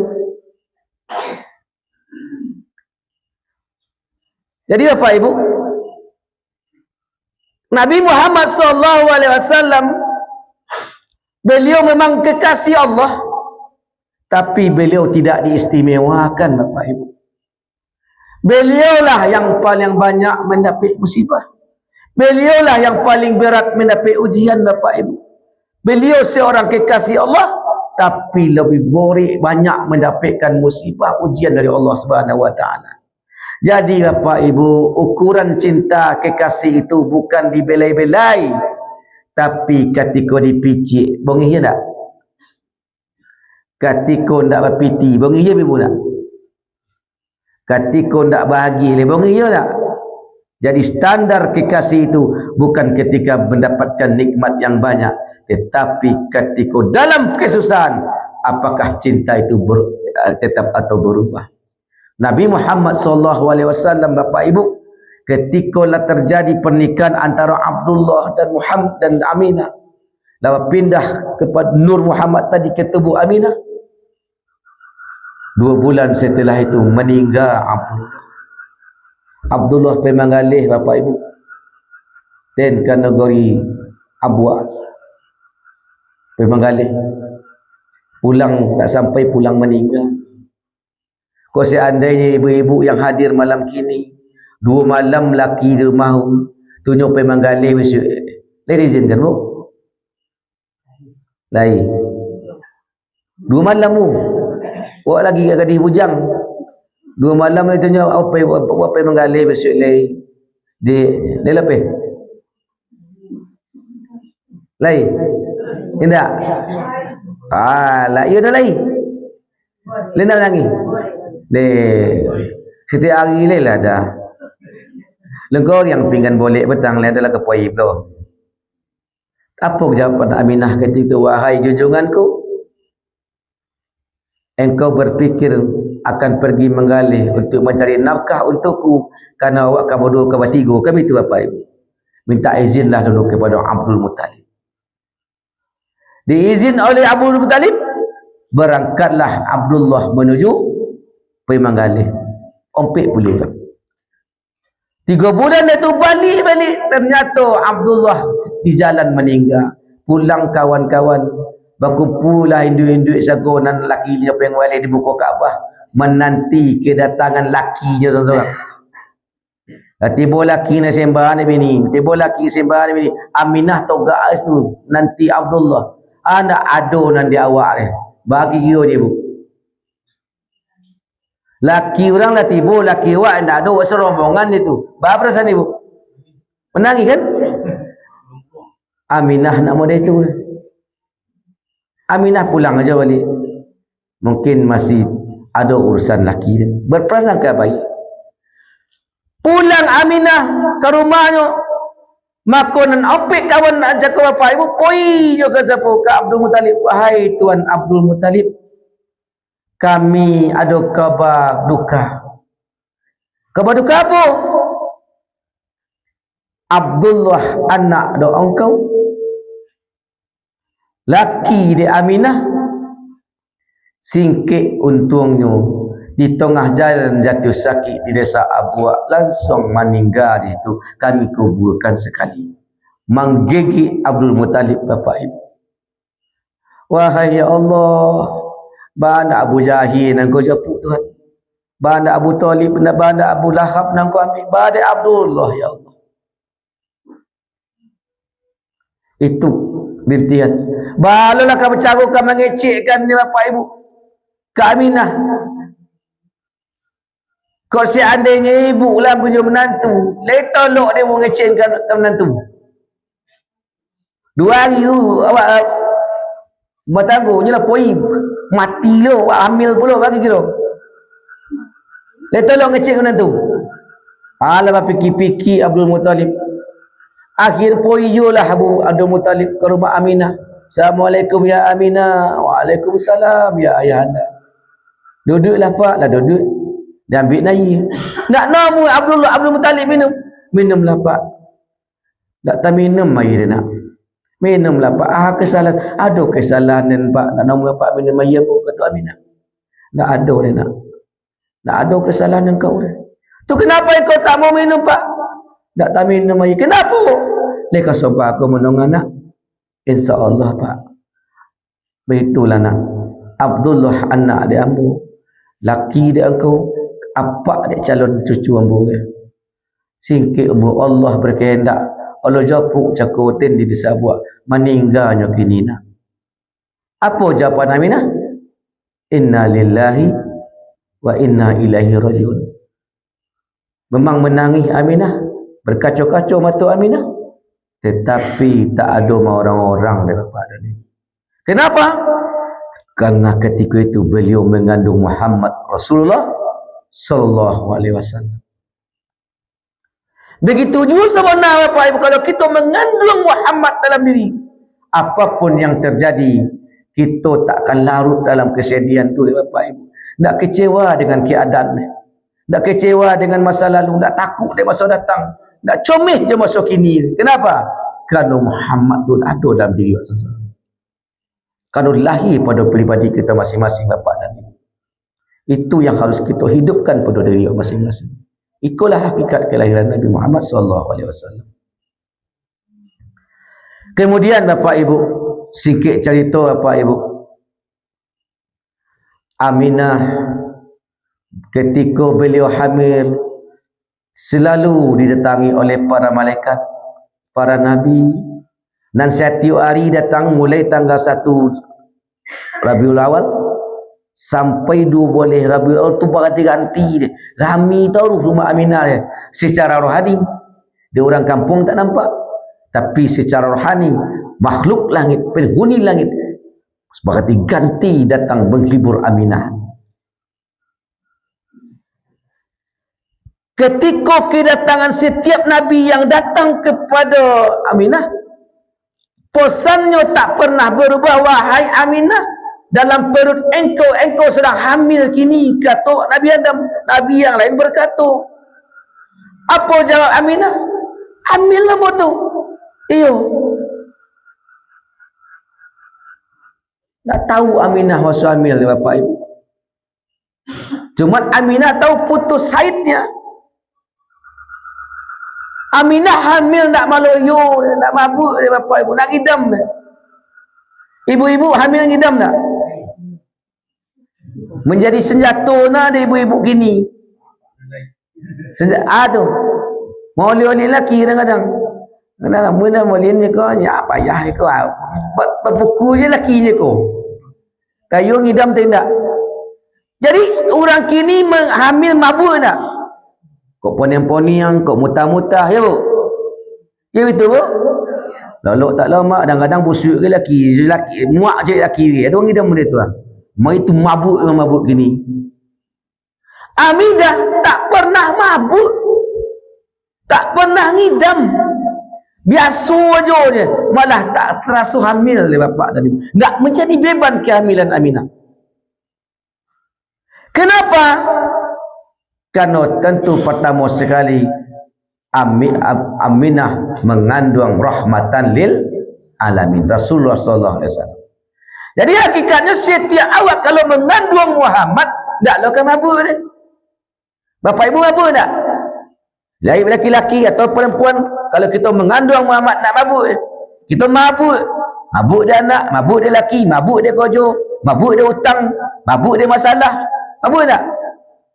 Jadi Bapak Ibu, Nabi Muhammad sallallahu alaihi wasallam, beliau memang kekasih Allah, tapi beliau tidak diistimewakan Bapak Ibu. Beliaulah yang paling banyak mendapat musibah. Beliaulah yang paling berat mendapat ujian Bapak Ibu. Beliau seorang kekasih Allah, tapi lebih banyak mendapatkan musibah, ujian dari Allah Subhanahu wa taala. Jadi Bapak Ibu, ukuran cinta kekasih itu bukan dibelai-belai, tapi ketika dipicik, bongi ya tak? Ketika tak berpiti, bongi ya ibu tak? Ketika tak bahagia, bongi ya tak? Jadi standar kekasih itu bukan ketika mendapatkan nikmat yang banyak, tetapi ketika dalam kesusahan, apakah cinta itu tetap atau berubah. Nabi Muhammad SAW, Bapak Ibu, ketika terjadi pernikahan antara Abdullah dan Muhammad dan Aminah, lalu pindah kepada Nur Muhammad tadi ke tubuh Aminah. 2 bulan setelah itu meninggal Abdullah. Abdullah pemangalih Bapak Ibu, dan kategori Abwa pemangalih. pulang tak sampai pulang meninggal. Kau seandainya ibu-ibu yang hadir malam kini 2 malam laki di rumah tunjuk pergi manggalih besok, boleh diizinkan bu? Lain 2 malam bu buat lagi kat gadis bujang 2 malam ni tunjuk apa pergi manggalih besok lain dia lebih lain tidak lah ia dah lain nak menangis setiap hari lain lah dah lengkau yang pinggan boleh petang lain adalah kepoib tu. Apa jawapan Aminah ketika itu? Wahai junjunganku, engkau berfikir akan pergi menggalih untuk mencari nafkah untukku kerana awak kamu dua kamu tiga kami itu apa ibu? Minta izinlah dulu kepada Abdul Muttalib. Diizin oleh Abdul Muttalib, berangkatlah Abdullah menuju pergi menggalih. Ompik puluh orang. 3 bulan itu balik ternyata Abdullah di jalan meninggal. Pulang kawan-kawan berkumpulah induk-induk sagonan laki dia yang wali di buku Kaabah menanti kedatangan lakinya seorang-seorang. Tiba laki nak sembah ni bini, tiba laki sembah ni bini. Aminah toga tu nanti Abdullah. Anak ado nan dia awak ni. Bagi kira dia bu. Laki orang lah tiba, laki awak nak ada serombongan itu. Apa perasaan ibu? Menangis kan? Aminah nak model itu. Aminah pulang aja balik. Mungkin masih ada urusan laki. Berprasangka baik. Pulang Aminah ke rumahnya. Makanan opik kawan nak ajak ke bapak ibu. Poi juga siapa? Ke Abdul Muttalib. Wahai Tuan Abdul Muttalib. Kami ada khabar duka. Khabar duka apa? Abdullah anak doa engkau, laki di Aminah, singkit untungnya di tengah jalan jatuh sakit di desa Abuak, langsung meninggal di situ. Kami kuburkan sekali. Menggigit Abdul Muttalib bapak ibu. Wahai ya Allah, banda Abu Jahil nang kau japuk Tuhan, banda Abu Talib, banda Abu Lahab nang kau ambil, banda Abdullah ya Allah. Itu rintihan. Balalah kau bercarukkan mengecekkan ni bapak ibu Kak Aminah. Kau seandainya ibu lah punya menantu, letolok dia mengecekkan menantu. 2 hari tu awak bertangguh je lah poib. Mati lo, hamil pula bagi kira. Letolok ngecek menantu. Alah fikir-fikir Abdul Muttalib. Akhir poiyo lah Abdul Muttalib ke rumah Aminah. Assalamualaikum ya Aminah. Waalaikumsalam ya ayahanda. Duduklah pak, lah duduk. Dia ambil naya. Nak namu Abdul Muttalib minum. Minumlah pak. Tak tak minum air dia nak. Minumlah pak. Kesalahan. Ada kesalahan dan pak. Nak namu pak minum air apa kata Aminah. Tak ada dia nak. Tak ada kesalahan engkau dia. Tu kenapa engkau tak mau minum pak? Tak minum air. Kenapa? Leka sebab aku menung anak. InsyaAllah pak. Begitulah nak. Abdullah anak dia ambu. Laki dia engkau. Apa dia calon cucu ambu dia. Singkir ambu Allah berkehendak. Allah japuk cakutin di desa buat. Meninggalnya kini nak. Apa jawapan Aminah? Inna lillahi wa inna ilaihi rajiun. Memang menangis Aminah. Berkacau-kacau mata Aminah. Tetapi tak ada orang-orang daripada dia. Kenapa? Karena ketika itu beliau mengandung Muhammad Rasulullah sallallahu alaihi wasallam. Begitu juga sebenarnya Bapak Ibu, kalau kita mengandung Muhammad dalam diri, apapun yang terjadi, kita tak akan larut dalam kesedihan tu Bapak Ibu. Tak kecewa dengan keadaan, tak kecewa dengan masa lalu, tak takut dia masa datang. Tak comel je masa kini. Kenapa? Kerana Muhammad tu ada dalam diri seseorang. Kerana lahir pada pribadi kita masing-masing bapa dan ibu. Itu yang harus kita hidupkan pada diri masing-masing. Itulah hakikat kelahiran Nabi Muhammad SAW. Kemudian Bapak Ibu, sikit cerita Bapak Ibu. Aminah ketika beliau hamil selalu didatangi oleh para malaikat, para nabi, dan setiap hari datang mulai tanggal 1 Rabiul Awal sampai 2 boleh Rabiul Awal tu berganti-ganti dia. Rami tahu rumah Aminah dia. Secara rohani dia orang kampung tak nampak, tapi secara rohani makhluk langit, penghuni langit berganti-ganti datang menghibur Aminah. Ketika kedatangan setiap nabi yang datang kepada Aminah, pesannya tak pernah berubah. Wahai Aminah, dalam perut engkau sedang hamil kini, kata Nabi Adam. Nabi yang lain berkata, apa jawab Aminah? Hamil nama tu. Iyo. Tak tahu Aminah masa hamil dia bapak ibu. Cuma Aminah tahu putus haidnya. Aminah hamil nak maloyo, nak mabuk dia bapak ibu, nak ngidam dah. Ibu-ibu hamil ngidam tak? Menjadi senjata nak ada ibu-ibu kini. Senjata tu. Mau oleh lelaki kadang-kadang. Kadang-kadang mula molin ni kau, ya payah ni kau. Berbuku je lelaki je kau. Kayu ngidam tidak. Jadi orang kini hamil mabuk tak? Kok poniang-poniang, kok mutah-mutah, ya bu? Ya betul bu? Lalu tak lama, kadang-kadang busuk ke lelaki, muak je lelaki. Ada orang ngidam benda tu lah. Mereka itu mabuk dengan mabuk gini. Aminah tak pernah mabuk, tak pernah ngidam, biasa aja dia. Malah tak terasa hamil dia bapak dan ibu. Tak menjadi beban kehamilan Aminah. Kenapa? Karena tentu pertama sekali Aminah mengandung rahmatan lil alamin, Rasulullah sallallahu alaihi wasallam. Jadi hakikatnya setiap awak kalau mengandung Muhammad, taklah kan mabuk dia. Bapak ibu mabuk tak? Lain lelaki-lelaki atau perempuan, kalau kita mengandung Muhammad nak mabuk dia. Kita mabuk. Mabuk dia anak, mabuk dia lelaki, mabuk dia kerja, mabuk dia hutang, mabuk dia masalah. Mabuk tak?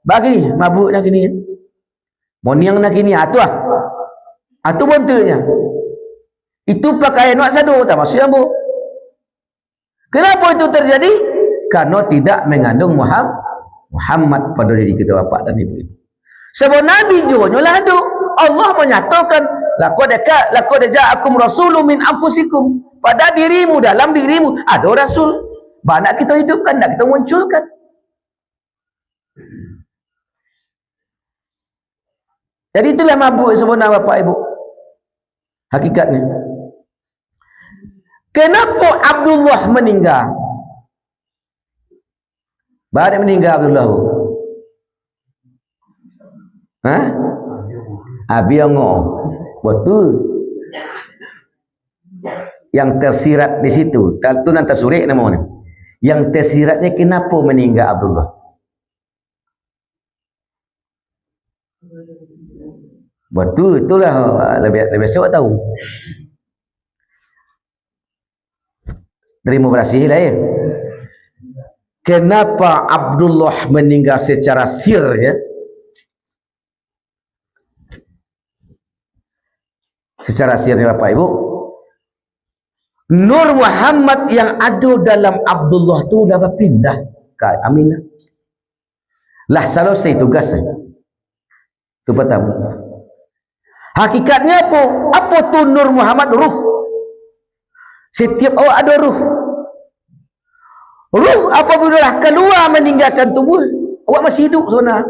Bagi mabuk nak kini. Moniang nak kini, tu lah. Itu bentuknya. Itu pakaian nak sadu, tak maksud yang bu. Kenapa itu terjadi? Karena tidak mengandung Muhammad pada diri kita bapak dan ibu. Sebab Nabi juga lah ada. Allah menyatakan, laqad ja'akum rasulun min anfusikum. Pada dirimu, dalam dirimu ada rasul. Nak kita hidupkan, nak kita munculkan. Jadi itulah mabuk sebenar bapak ibu. Hakikatnya. Kenapa Abdullah meninggal? Baada meninggal Abdullah. Abiongo. Betul. Yang tersirat di situ. Itu nanti suri namanya. Yang tersiratnya kenapa meninggal Abdullah? Betul, itulah lebih esok tahu. Terima kasih lah ya. Kenapa Abdullah meninggal secara sir ya? Secara sir ya Bapak Ibu. Nur Muhammad yang ada dalam Abdullah tu dah berpindah ke Aminah. Lah selesai tugasnya. Itu pertama. Hakikatnya apa? Apa tu Nur Muhammad? Ruh. Setiap awak ada ruh. Ruh apabila keluar meninggalkan tubuh, awak masih hidup sebenarnya.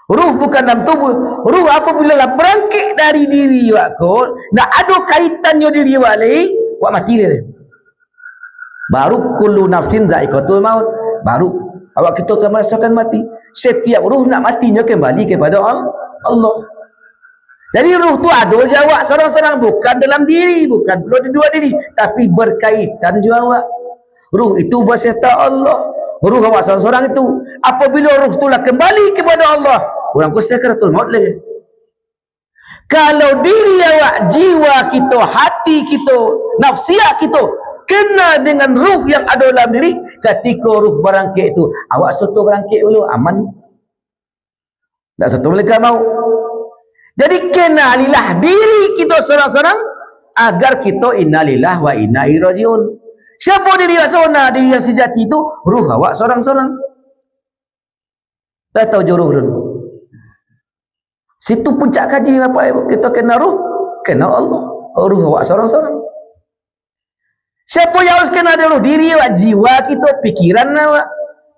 Ruh bukan dalam tubuh. Ruh apabila berangkit dari diri awak kau, nak ada kaitannya diri awak lain, awak mati dia. Baru kullu nafsin za'iqatul maut. Baru awak kita akan merasakan mati. Setiap ruh nak matinya kembali kepada Allah. Jadi ruh tu ada jawab seorang-seorang, bukan dalam diri, bukan perlu di dua diri, tapi berkaitan juga awak. Ruh itu berserta Allah. Ruh awak seorang-seorang itu, apabila ruh itulah kembali kepada Allah, orang ku sakaratul maut lagi. Kalau diri awak, jiwa kita, hati kita, nafsiah kita kena dengan ruh yang ada dalam diri, ketika ruh berangkit itu, awak soto berangkit dulu, aman. Tak soto mereka mau. Jadi kenalilah diri kita seorang-seorang agar kita innalillah wa inna ilaihi rajiun. Siapa diri seorang, diri yang sejati itu? Ruh awak seorang-seorang. Dah tahu juruh dulu. Situ puncak kaji apa ibu? Kita kenal ruh, kenal Allah. Ruh awak seorang-seorang. Siapa yang harus kenal dulu? Diri awak, jiwa kita, pikiran awak,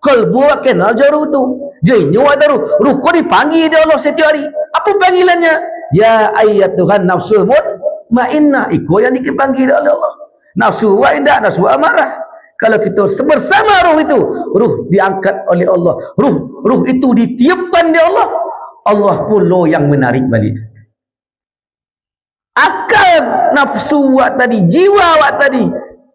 kalbu awak kenal juruh tu. Jadi ada ruh. Ruh kau dipanggil dia Allah setiap hari. Apa panggilannya? Ya ayat Tuhan nafsul mutmainnah. Iko yang dipanggil oleh Allah. Nafsu wa indah, nafsu amarah. Kalau kita bersama ruh itu, ruh diangkat oleh Allah. Ruh itu ditiupkan di Allah. Allah pula yang menarik balik. Akal nafsu wa tadi, jiwa wa tadi,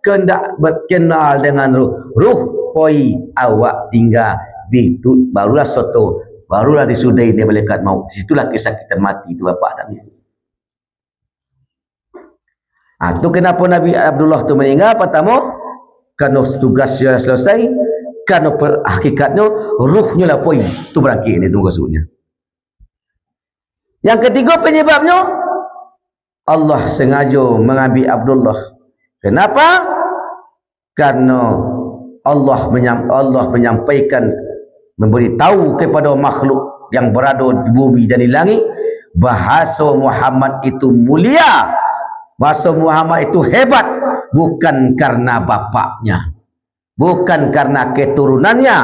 kendak berkenal dengan ruh. Ruh poi awak tinggal itu barulah soto, barulah disudai dia malaikat maut. Situlah kisah kita mati itu bapak dan ibu. Itu kenapa Nabi Abdullah tu meninggal pertama, kerana tugasnya selesai, kerana hakikatnya ruhnya lah poi tu berangkit ni tu maksudnya. Yang ketiga penyebabnya, Allah sengaja mengambil Abdullah. Kenapa? Karena Allah menyampaikan, memberitahu kepada makhluk yang berada di bumi dan di langit, bahasa Muhammad itu mulia, bahasa Muhammad itu hebat, bukan karena bapaknya, bukan karena keturunannya.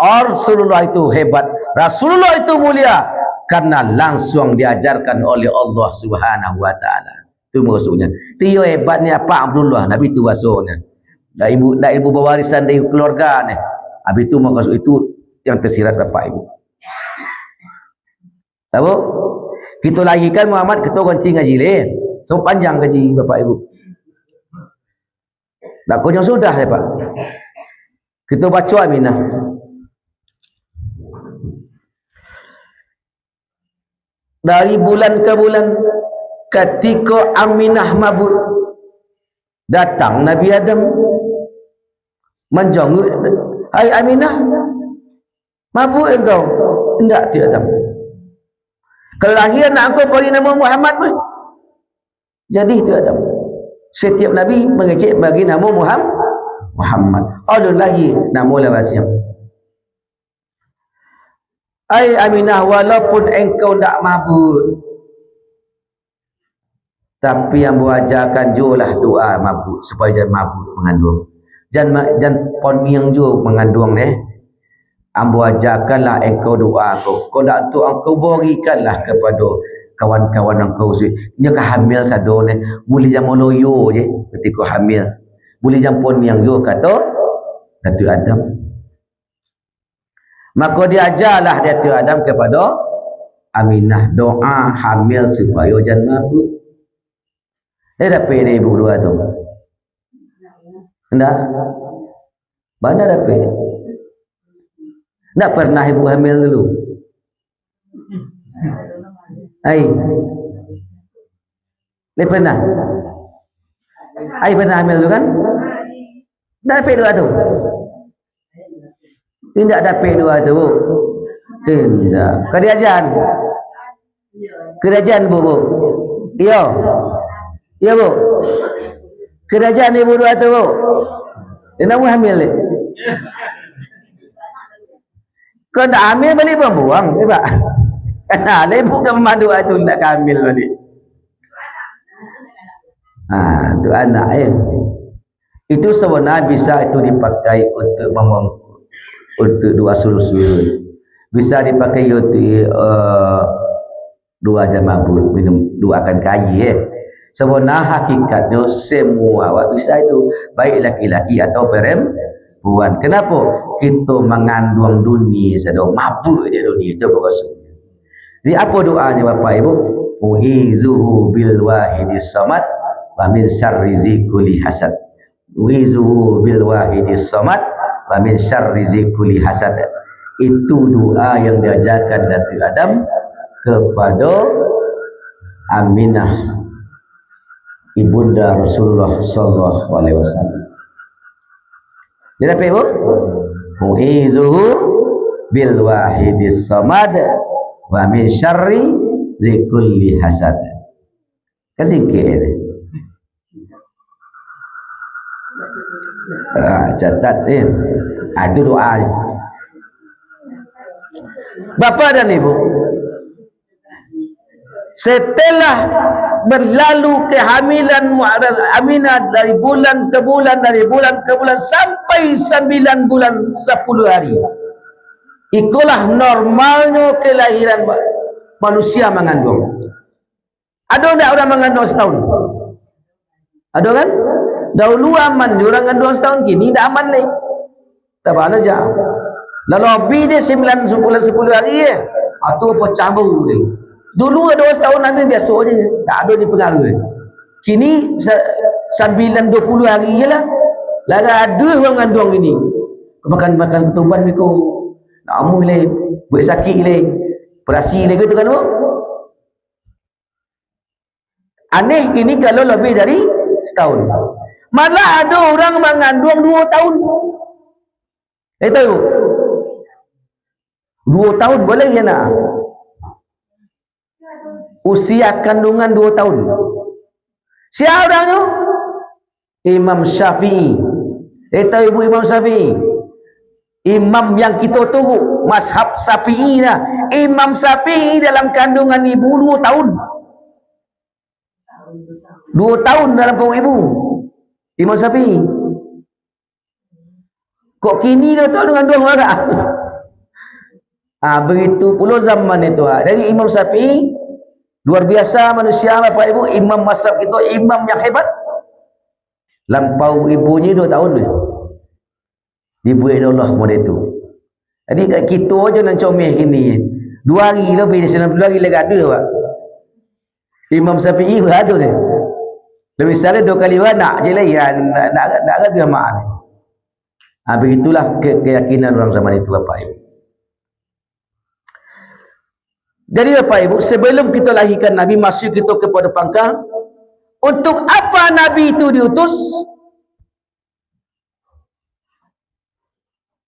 Rasulullah itu hebat, Rasulullah itu mulia karena langsung diajarkan oleh Allah Subhanahu wa taala. Itu maksudnya. Tio hebatnya Pak Abdullah, Nabi itu bahasanya. Dah ibu bewarisan dari keluarga ni. Habis itu maksud itu yang tersirat bapak ibu. Tahu? Kita lagi kan Muhammad kita kencing ngaji le. So panjang gaji bapak ibu. Dah konyol sudah ya Pak. Kita baca Aminah. Dari bulan ke bulan, ketika Aminah mabuk, datang Nabi Adam menjenguk, hai Aminah, mabuk engkau? Tidak, tu Adam. Kelahiran aku beri nama Muhammad pun. Jadi tu Adam. Setiap Nabi mengecek bagi nama Muhammad. Allahi nama lawasnya. Hai Aminah, walaupun engkau tidak mabuk, tapi yang ajarkan jualah doa mabuk supaya jangan mabuk mengandung. Jangan poniang juga mengandung ni. Ambo ajarkanlah engkau doa kau nak tu engkau berikanlah kepada kawan-kawan engkau. Nya hamil sado ni, boleh jangan loyo je ketika hamil. Boleh jangan poniang juga kata Datuk Adam. Maka diajarlah Datuk Adam kepada Aminah doa hamil supaya jangan mabuk. Dia dapat ni ibu dua tu. Enggak? Mana dapat? Tak pernah ibu hamil dulu. Ai. Dia pernah? Ai pernah hamil dulu kan? Tak dapat dua tu. Tidak dapat dua tu. Tidak. Kerajaan. Kerajaan bu. Iya. Ya bu. Kerajaan ibu dua tu bu. Dia nak hamil ni. Kau nak hamil balik buang-buang, eh pak. Nah, ibu kan memandu tu nak hamil balik. Tu anak Itu sebenarnya bisa itu dipakai untuk untuk dua sulusul. Bisa dipakai untuk dua jam mabuk minum dua akan kayi Sebenarnya hakikatnya semua awak bisa itu, baik laki-laki atau perempuan. Kenapa? Kita mengandung dunia sedang mabuk di dunia itu maksudnya. Jadi apa doanya Bapak Ibu? Uhizuhu bil wahidis samad wa min syarri zikuli hasad. Uhizuhu bil wahidis samad wa min syarri zikuli hasad. Itu doa yang diajarkan Datuk Adam kepada Aminah ibunda Rasulullah sallallahu alaihi wasallam. Dia dapat apa? Mu'izuhu bil wahidis samad wa min syarri likulli hasad. Kan sikit ni. Catat ni. Itu doa ni. Bapa dan Ibu, setelah berlalu kehamilan Aminah dari bulan ke bulan, dari bulan ke bulan sampai 9 bulan 10 hari, itulah normalnya kelahiran manusia mengandung. Ada tak orang mengandung setahun? Ada kan? Dahulu aman, orang mengandung setahun, kini tak aman lagi. Tak apa aja. Lalu lebih dia 9 bulan 10 hari ya. Itu apa cabur dia. Dulu ada orang setahun nanti biasa je. Tak ada dipengaruhi. Kini 9-20 hari je lah. Lagi ada orang mengandung ini. Makan ketuban ni ko. Nak amuh lagi. Buat sakit lagi. Perasi lagi tu kan apa? Aneh kini kalau lebih dari setahun. Malah ada orang mengandung 2 tahun. Tahu? 2 tahun boleh ya nak? Usia kandungan 2 tahun. Siapa orangnya? Imam Syafi'i. Tahu ibu Imam Syafi'i? Imam yang kita tunggu, mazhab Syafi'i lah. Imam Syafi'i dalam kandungan ibu 2 tahun. 2 tahun dalam perut ibu. Imam Syafi'i. Kok kini dah tahu dengan 2 orang? Begitu pula zaman itu. Jadi Imam Syafi'i luar biasa manusia, Bapak Ibu. Imam mazhab itu imam yang hebat. Lampau ibunya 2 tahun ni. Dibuat Allah model itu. Jadi kat kita aja nak comel kini. 2 hari lebih, 90 hari lagi ada Pak. Imam Syafi'i berada ni. Lebih salah 2 kali nak je lah ya, nak ada mak ni. Begitulah keyakinan orang zaman itu Bapak Ibu. Jadi Bapak Ibu, sebelum kita lahirkan Nabi, masuk kita kepada pangkal, untuk apa Nabi itu diutus?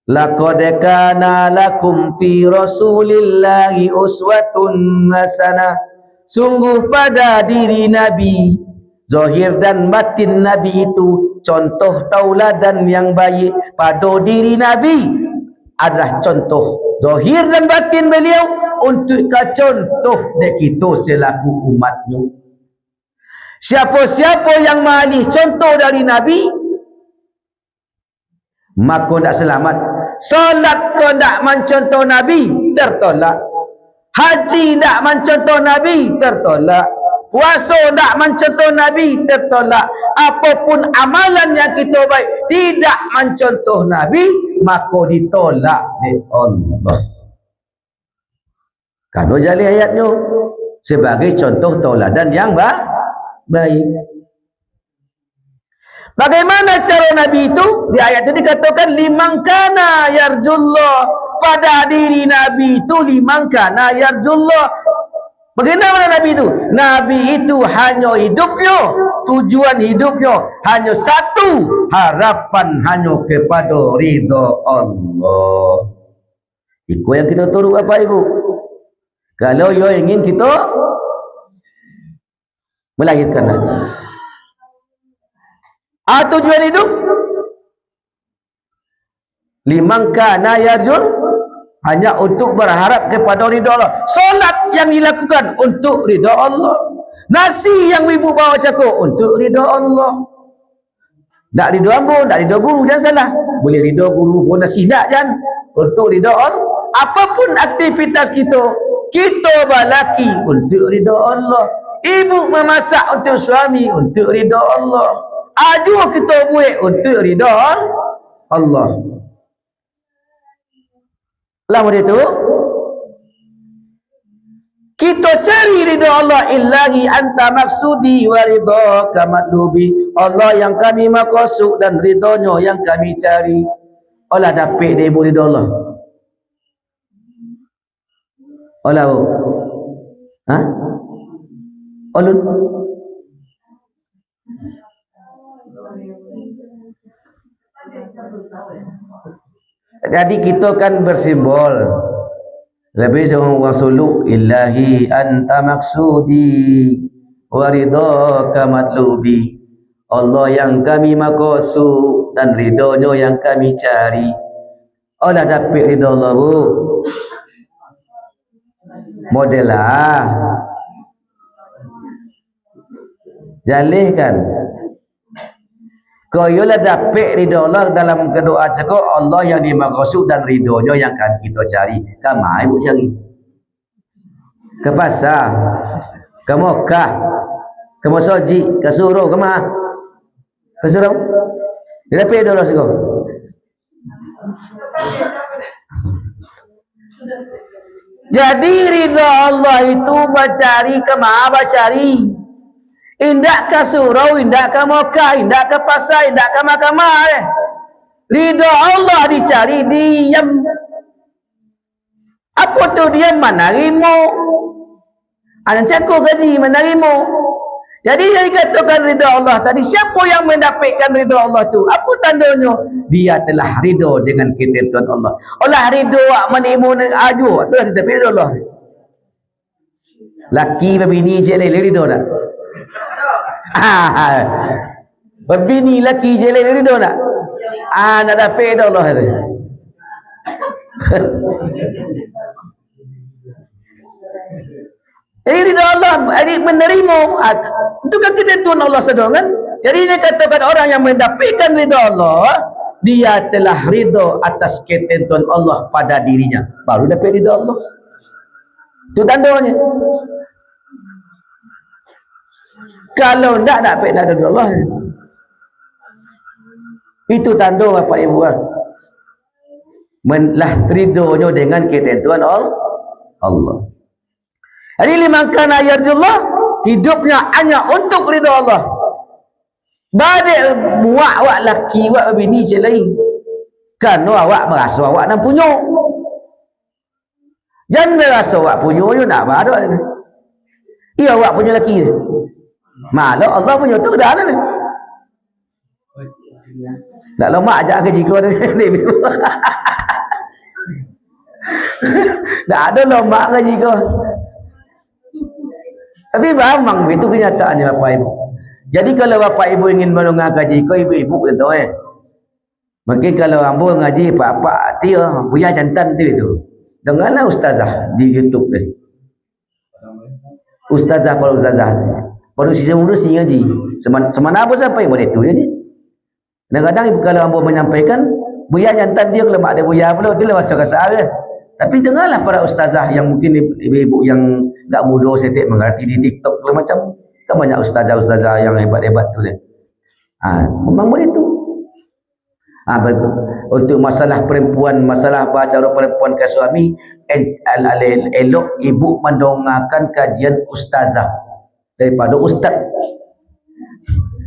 Laqad kana lakum fi rasulillahi uswatun hasanah. Sungguh pada diri Nabi, zahir dan batin Nabi itu contoh tauladan yang baik. Pada diri Nabi adalah contoh zahir dan batin beliau untuk contoh dari kita selaku umatnya. Siapa-siapa yang mengalih contoh dari Nabi, maka tak selamat. Solat kau tak mencontoh Nabi, tertolak. Haji tak mencontoh Nabi, tertolak. Puasa tak mencontoh Nabi, tertolak. Apapun amalan yang kita baik tidak mencontoh Nabi, maka ditolak oleh Allah. Kalau jali ayatnya sebagai contoh tauladan yang baik. Bagaimana cara Nabi itu? Di ayat itu dikatakan liman kana yarjullah. Pada diri Nabi itu liman kana yarjullah. Bagaimana Nabi itu? Nabi itu hanya hidupnya, tujuan hidupnya hanya satu, harapan hanya kepada ridha Allah. Itu yang kita turut Bapak Ibu. Kalau you ingin kita melahirkan Nabi. Tujuan hidup liman kana yarjun, hanya untuk berharap kepada ridha Allah. Solat yang dilakukan untuk ridha Allah. Nasi yang ibu bawa cakup untuk ridha Allah. Tak ridha ambo, tak ridha guru, jangan salah. Boleh ridha guru pun nasi tak jangan. Untuk ridha Allah. Apapun aktivitas kita, kita balaki untuk ridha Allah. Ibu memasak untuk suami untuk ridha Allah. Ajur kita buat untuk ridha Allah. Lama dia tu kita cari ridha Allah. Illahi anta maksudi wa ridha kamatlubi. Allah yang kami maksud dan ridhonya yang kami cari. Allah dapat dia ibu ridha Allah. Allah Alun Jadi kita kan bersimbol. Lebih orang suluk, ilahi anta maksudi wa ridhaka matlubi. Allah yang kami maksud dan ridhonya yang kami cari. Allah dapat ridho Allah bu. Model lah. Jalih kan. Kau yolah dapat ridho Allah dalam doa cakap Allah yang dimaksud dan ridhonya yang kan kita cari. Kamai ibu cari. Ke pasar, ke Mekah, ke Mosoji, ke Suruh, ke mana? Ke Suruh. Dia dapat ridho Allah sekau. Jadi ridho Allah itu mencari ke mana cari. Indak ke surau, indak ke Mekah, indak ke pasar, indak ke mahkamah. Ridho Allah dicari, diam. Apa tu diam? Menarimu. Anak cakup gaji, menarimu. Jadi yang dikatakan ridho Allah tadi, siapa yang mendapatkan ridho Allah tu? Apa tandanya? Dia telah ridho dengan ketentuan Allah. Allah ridho, menimu aju. Itu dah dapat ridho Allah. Laki berbini je ridho tak? Berbini laki je ridho tak? Nak dapat ridho Allah tu. Jadi ridho Allah, menerima. Itu kan ketentuan Allah sedang kan? Jadi dia katakan orang yang mendapatkan ridho Allah, dia telah ridho atas ketentuan Allah pada dirinya. Baru dapat ridho Allah. Itu tandanya. Kalau tidak dapat ridho Allah, itu tanda Bapak Ibu. Lah ridhonya dengan ketentuan Allah. Jadi liman kana yarjullah, hidupnya hanya untuk ridha Allah. Balik muak awak laki awak bini je lain. Kan awak merasa awak nak punya. Jangan merasa awak punya je nak baru. Ia awak punya laki je. Malah Allah punya tu dah lah ni. Nak lemak ajak ke jika ni. Tak ada lemak ke jika. Tapi memang itu kenyataannya Bapak Ibu. Jadi kalau Bapak Ibu ingin mendengar kaji kau ibu-ibu kata mungkin kalau ambo ngaji pak-pak dia buya jantan tu itu. Dengarlah ustazah di YouTube ni. Ustazah para ustazah. Baru sisa urus ngaji. Semana apa sampai boleh tu je ni. Kadang-kadang kalau ambo menyampaikan buya jantan dia kalau mak ada buya pula dia lah rasa dia. Tapi dengarlah para ustazah yang mungkin ibu-ibu yang tak mudah setik mengerti di TikTok lah macam kan banyak ustazah-ustazah yang hebat-hebat tu dia. Memang boleh tu. Untuk masalah perempuan, masalah bahasa perempuan ke suami, elok ibu mendongakan kajian ustazah daripada ustaz.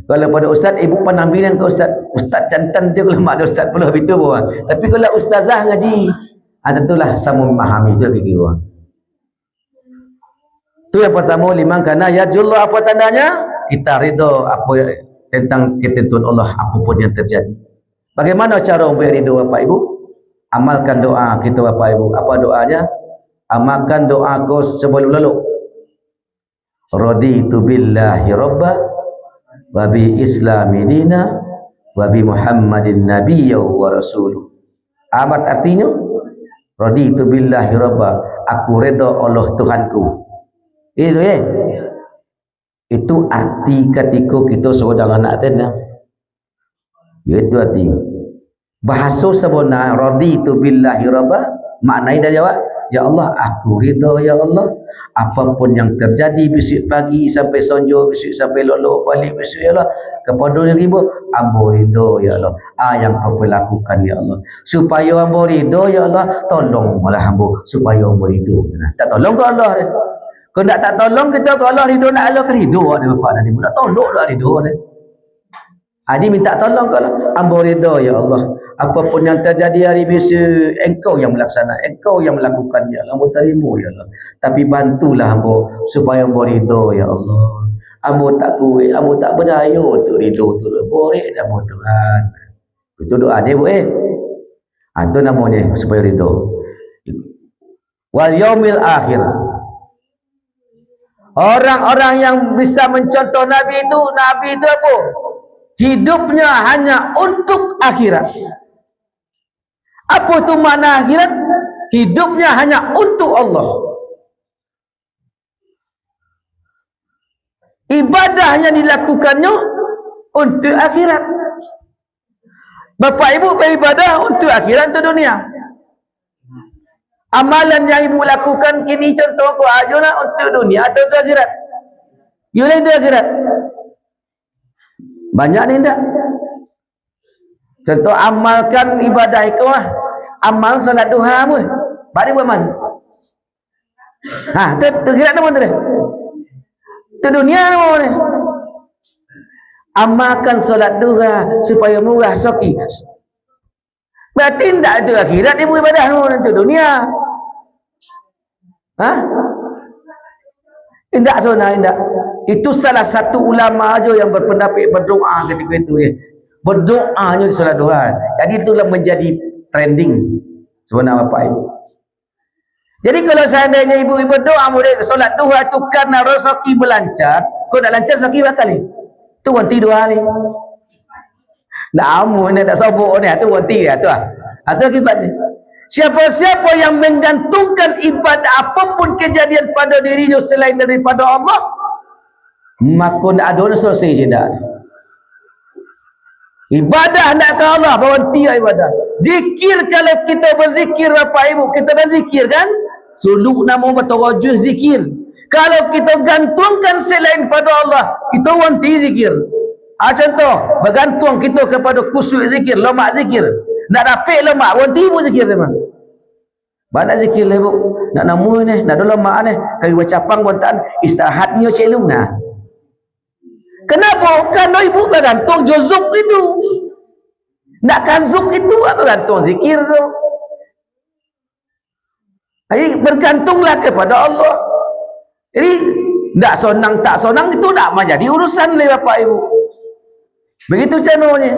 Kalau pada ustaz, ibu penampilan ke ustaz. Ustaz jantan dia kalau mak ada ustaz pula itu pun. Tapi kalau ustazah ngaji, tentulah sama memahami je kira. Itu yang pertama, liman kana yarjullah, apa tandanya? Kita ridha apa tentang ketentuan Allah apapun yang terjadi. Bagaimana cara untuk ridha Bapak Ibu? Amalkan doa kita Bapak Ibu. Apa doanya? Amalkan doa kau sebelum lalu. Raditu billahi rabba wa bi islami dina wa bi Muhammadin nabiyya wa rasuluh. Amat artinya raditu billahi rabba, aku redha Allah Tuhanku. Itu itu arti ketika kita seorang anak tena. Itu arti. Bahasa sebenar raditu billahi rabba, maknanya dah jawab, ya Allah aku redha ya Allah apapun yang terjadi besok pagi sampai sonjo, besok sampai lolok balik besok ya Allah kepada dirimu ambo ridha ya Allah. Yang kau lakukan ya Allah supaya ambo ridha ya Allah, tolonglah ambo supaya ambo ridha. Tak tolong ke Allah dia. Kalau tak tolong kita ke Allah ridha nak Allah ke ridha dia bapak dan ibu nak tolong dah ridha dia. Dia minta tolong ke Allah, ambo ridha ya Allah apapun yang terjadi hari besok engkau yang melaksana, engkau yang melakukan ya Allah, ambo terima ya Allah. Tapi bantulah ambo supaya ambo ridha ya Allah. Ambo tak kuat, ambo tak berdaya untuk ridha tu. Boleh dah ambo Tuhan. Itu doa dia bu itu namanya supaya ridho. Wal yaumil akhir. Orang-orang yang bisa mencontoh Nabi itu apa? Hidupnya hanya untuk akhirat. Apa itu makna akhirat? Hidupnya hanya untuk Allah. Ibadahnya dilakukannya untuk akhirat. Bapak ibu beribadah untuk akhirat, untuk dunia. Amalan yang ibu lakukan kini contoh ko ajuna untuk dunia atau untuk akhirat? Yule untuk akhirat. Banyak ni tak? Contoh amalkan ibadah itu amal salat duha pun. Bari buat mana? Tu akhirat nama tu. Tu dunia nama ni. Amalkan solat duha supaya murah soki. Berarti tidak itu akhirat ibu ibadah itu dunia. Tidak sebenarnya tidak. Itu salah satu ulama aja yang berpendapat berdoa ketika itu dia. Berdoanya di solat duha. Jadi itulah menjadi trending sebenarnya Bapak Ibu. Jadi kalau seandainya ibu berdoa mulai solat duha itu karena rezeki melancar, kau nak lancar rezeki bakal ni. Tu wanti dua ni. Nak amun ni tak sobok ni, tu wanti dia tu ah. Atau akibat ni. Siapa-siapa yang menggantungkan ibadah apapun kejadian pada dirinya selain daripada Allah, maka nak ada selesai je dah. Ibadah nak ke Allah, berhenti ibadah. Zikir, kalau kita berzikir Bapak Ibu, kita berzikir kan? Suluk nama bertarajus zikir. Kalau kita gantungkan selain pada Allah, kita wanti zikir. Contoh, bergantung kita kepada kusuk zikir, lemak zikir. Nak dapat lemak, wanti pun zikir memang. Banyak zikir lah bu. Nak nama ni, nak ada lemak ni. Kaya bercapang bontan, istirahatnya celung lah. Kenapa? Kerana ibu bergantung juzuk itu. Nak kazuk itu, bergantung zikir tu. Jadi bergantunglah kepada Allah. Jadi tak sonang tak sonang itu tak menjadi urusan oleh Bapak Ibu. Begitu caranya.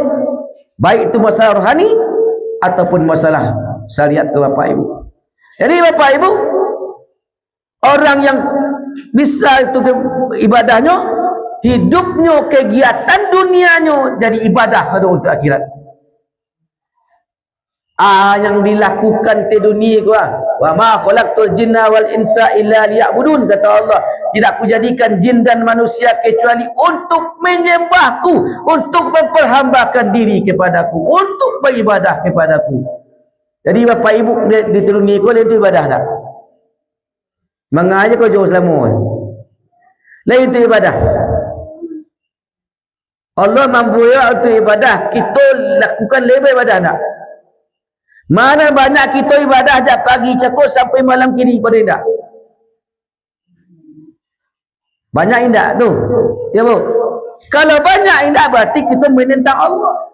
Baik itu masalah rohani ataupun masalah syariat ke Bapak Ibu. Jadi Bapak Ibu, orang yang bisa itu ibadahnya, hidupnya, kegiatan dunianya jadi ibadah saja untuk akhirat. Yang dilakukan di dunia ku wa ma khalaqtul jinna wal insa illa liya'budun, kata Allah, tidak aku jadikan jin dan manusia kecuali untuk menyembahku, untuk memperhambakan diri kepadaku, untuk beribadah kepadaku. Jadi Bapak Ibu di dunia ku itu ibadah tak? Mengaja kau jauh selama lain itu ibadah. Allah mampu ya untuk ibadah, kita lakukan lebih ibadah tak? Mana banyak kita ibadah sejak pagi cakap sampai malam kini pada indah. Banyak indah tu. Ya bu. Kalau banyak indah berarti kita menentang Allah.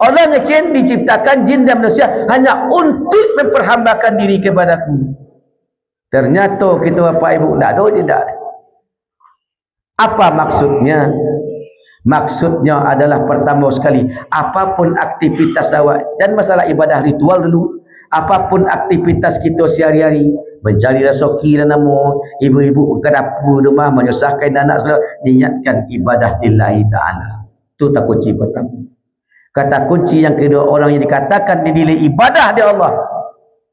Allah ngecen diciptakan jin dan manusia hanya untuk memperhambakan diri kepadaku. Ternyata kita Bapak Ibu tak ada tidak. Apa maksudnya? Maksudnya adalah pertama sekali, apapun aktivitas awak, dan masalah ibadah ritual dulu, apapun aktivitas kita sehari-hari, mencari rezeki dan nama, ibu-ibu ke dapur rumah menyusahkan anak saudara, niatkan ibadah lillahi ta'ala. Itu tak kunci pertama. Kata kunci yang kedua, orang yang dikatakan dinilai ibadah di Allah.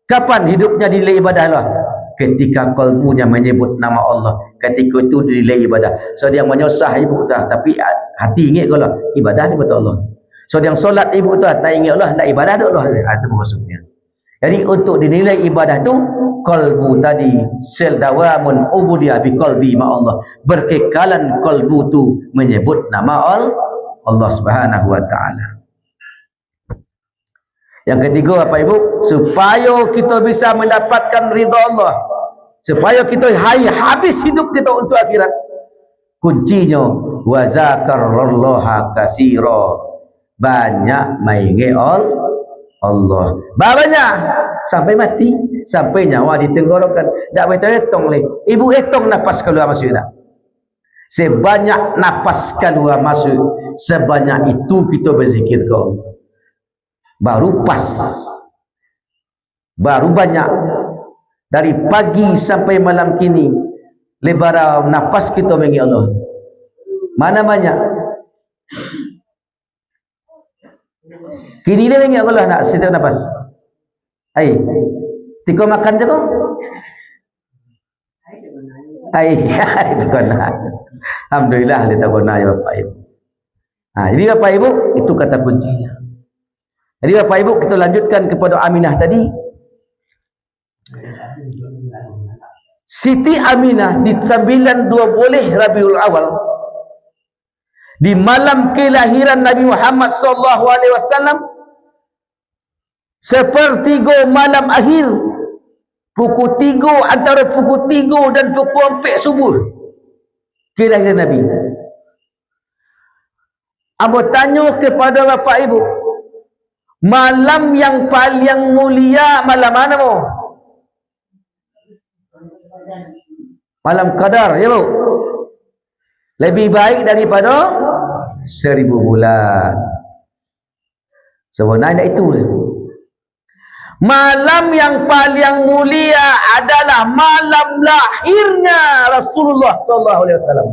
Kapan hidupnya dinilai ibadah Allah? Ketika kalbunya menyebut nama Allah, ketika itu dinilai ibadah. So dia menyusah ibu tu, tapi hati ingat kalau ibadah dia betul Allah. So yang solat ibu tu tak ingat Allah, nak ibadah tu Allah. Itu maksudnya. Jadi untuk dinilai ibadah tu, kalbu tadi sel dawamun ubudiyah bi qalbi ma Allah. Berkekalan kalbu tu menyebut nama Allah Subhanahu wa taala. Yang ketiga Bapak Ibu, supaya kita bisa mendapatkan ridha Allah, supaya kita habis hidup kita untuk akhirat, kuncinya wa zakarallaha katsira, banyak mengingat Allah. Banyak sampai mati, sampai nyawa di tenggorokan. Tak boleh hitung leh. Ibu hitung nafas keluar masuk tak? Sebanyak nafas keluar masuk, sebanyak itu kita berzikir ke Allah. baru pas, baru banyak. Dari pagi sampai malam kini lebara nafas kita mengi Allah. Mana banyak? Kini dia mengi Allah nak setiap nafas. Ai, tiko makan je kau? Ai, itu kena. Alhamdulillah kita kena ya Bapak Ibu. Jadi Bapak Ibu itu kata kuncinya. Jadi Bapak Ibu kita lanjutkan kepada Aminah tadi. Siti Aminah di 92 Rabiul Awal, di malam kelahiran Nabi Muhammad SAW, sepertiga malam akhir, pukul 3, antara pukul 3 dan pukul 4 subuh, kelahiran Nabi. Abang tanya kepada Bapak Ibu, malam yang paling mulia malam mana mo? Malam Qadar, ya Bu. Lebih baik daripada 1000 bulan. Sebenarnya itu. Malam yang paling mulia adalah malam lahirnya Rasulullah sallallahu alaihi wasallam.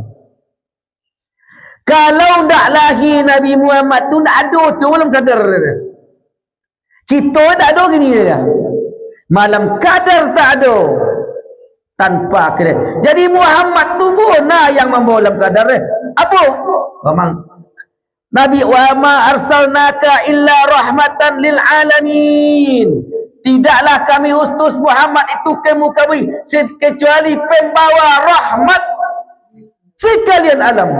Kalau tak lahir Nabi Muhammad tu tak ada tu malam Qadar. Kita tak ada gini dia. Malam Qadar tak ada. Tanpa kira. Jadi Muhammad tu mana yang membawa malam Qadar? Apa? Memang Nabi wa ma arsalnaka illa rahmatan lil alamin. Tidaklah kami utus Muhammad itu ke muka bumi kecuali pembawa rahmat sekalian alam.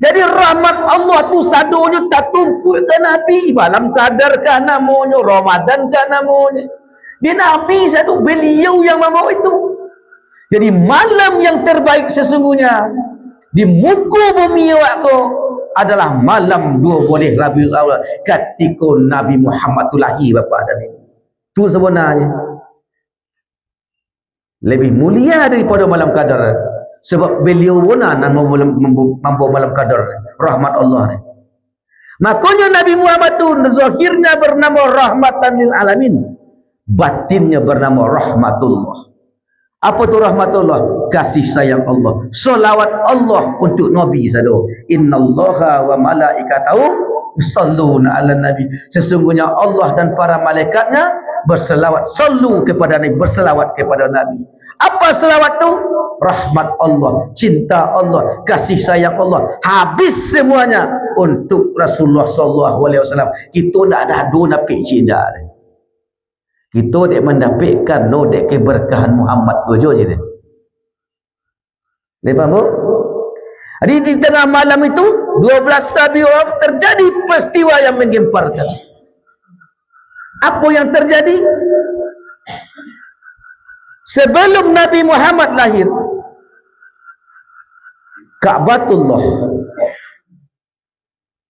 Jadi rahmat Allah tu sadonya tak tumpuk ke Nabi. Malam Qadar kah namanya, Ramadan kah namanya. Dia Nabi satu, beliau yang membawa itu. Jadi malam yang terbaik sesungguhnya di muka bumi awakku adalah malam 12 Rabiul Awal ketika Nabi Muhammad tu lahir bapa dan ibu. Tu sebenarnya lebih mulia daripada malam Qadar, sebab beliau benar membawa malam Qadar rahmat Allah ni. Makanya Nabi Muhammad tu zahirnya bernama rahmatan lil alamin, batinnya bernama rahmatullah. Apa tu rahmatullah? Kasih sayang Allah, selawat Allah untuk Nabi sallallahu. Innallaha wa malaikatahu yusalluna 'alan nabi. Sesungguhnya Allah dan para malaikatnya berselawat, sallu kepada Nabi, berselawat kepada Nabi. Apa selawat tu? Rahmat Allah, cinta Allah, kasih sayang Allah, habis semuanya untuk Rasulullah sallallahu alaihi wasallam. Kita tak ada dua napik cinta. Kita dek mendapatkan no dek keberkahan Muhammad tu je dia. Lepas bu? Jadi di tengah malam itu 12 Rabiul Awal terjadi peristiwa yang menggemparkan. Apa yang terjadi? Sebelum Nabi Muhammad lahir, Ka'batullah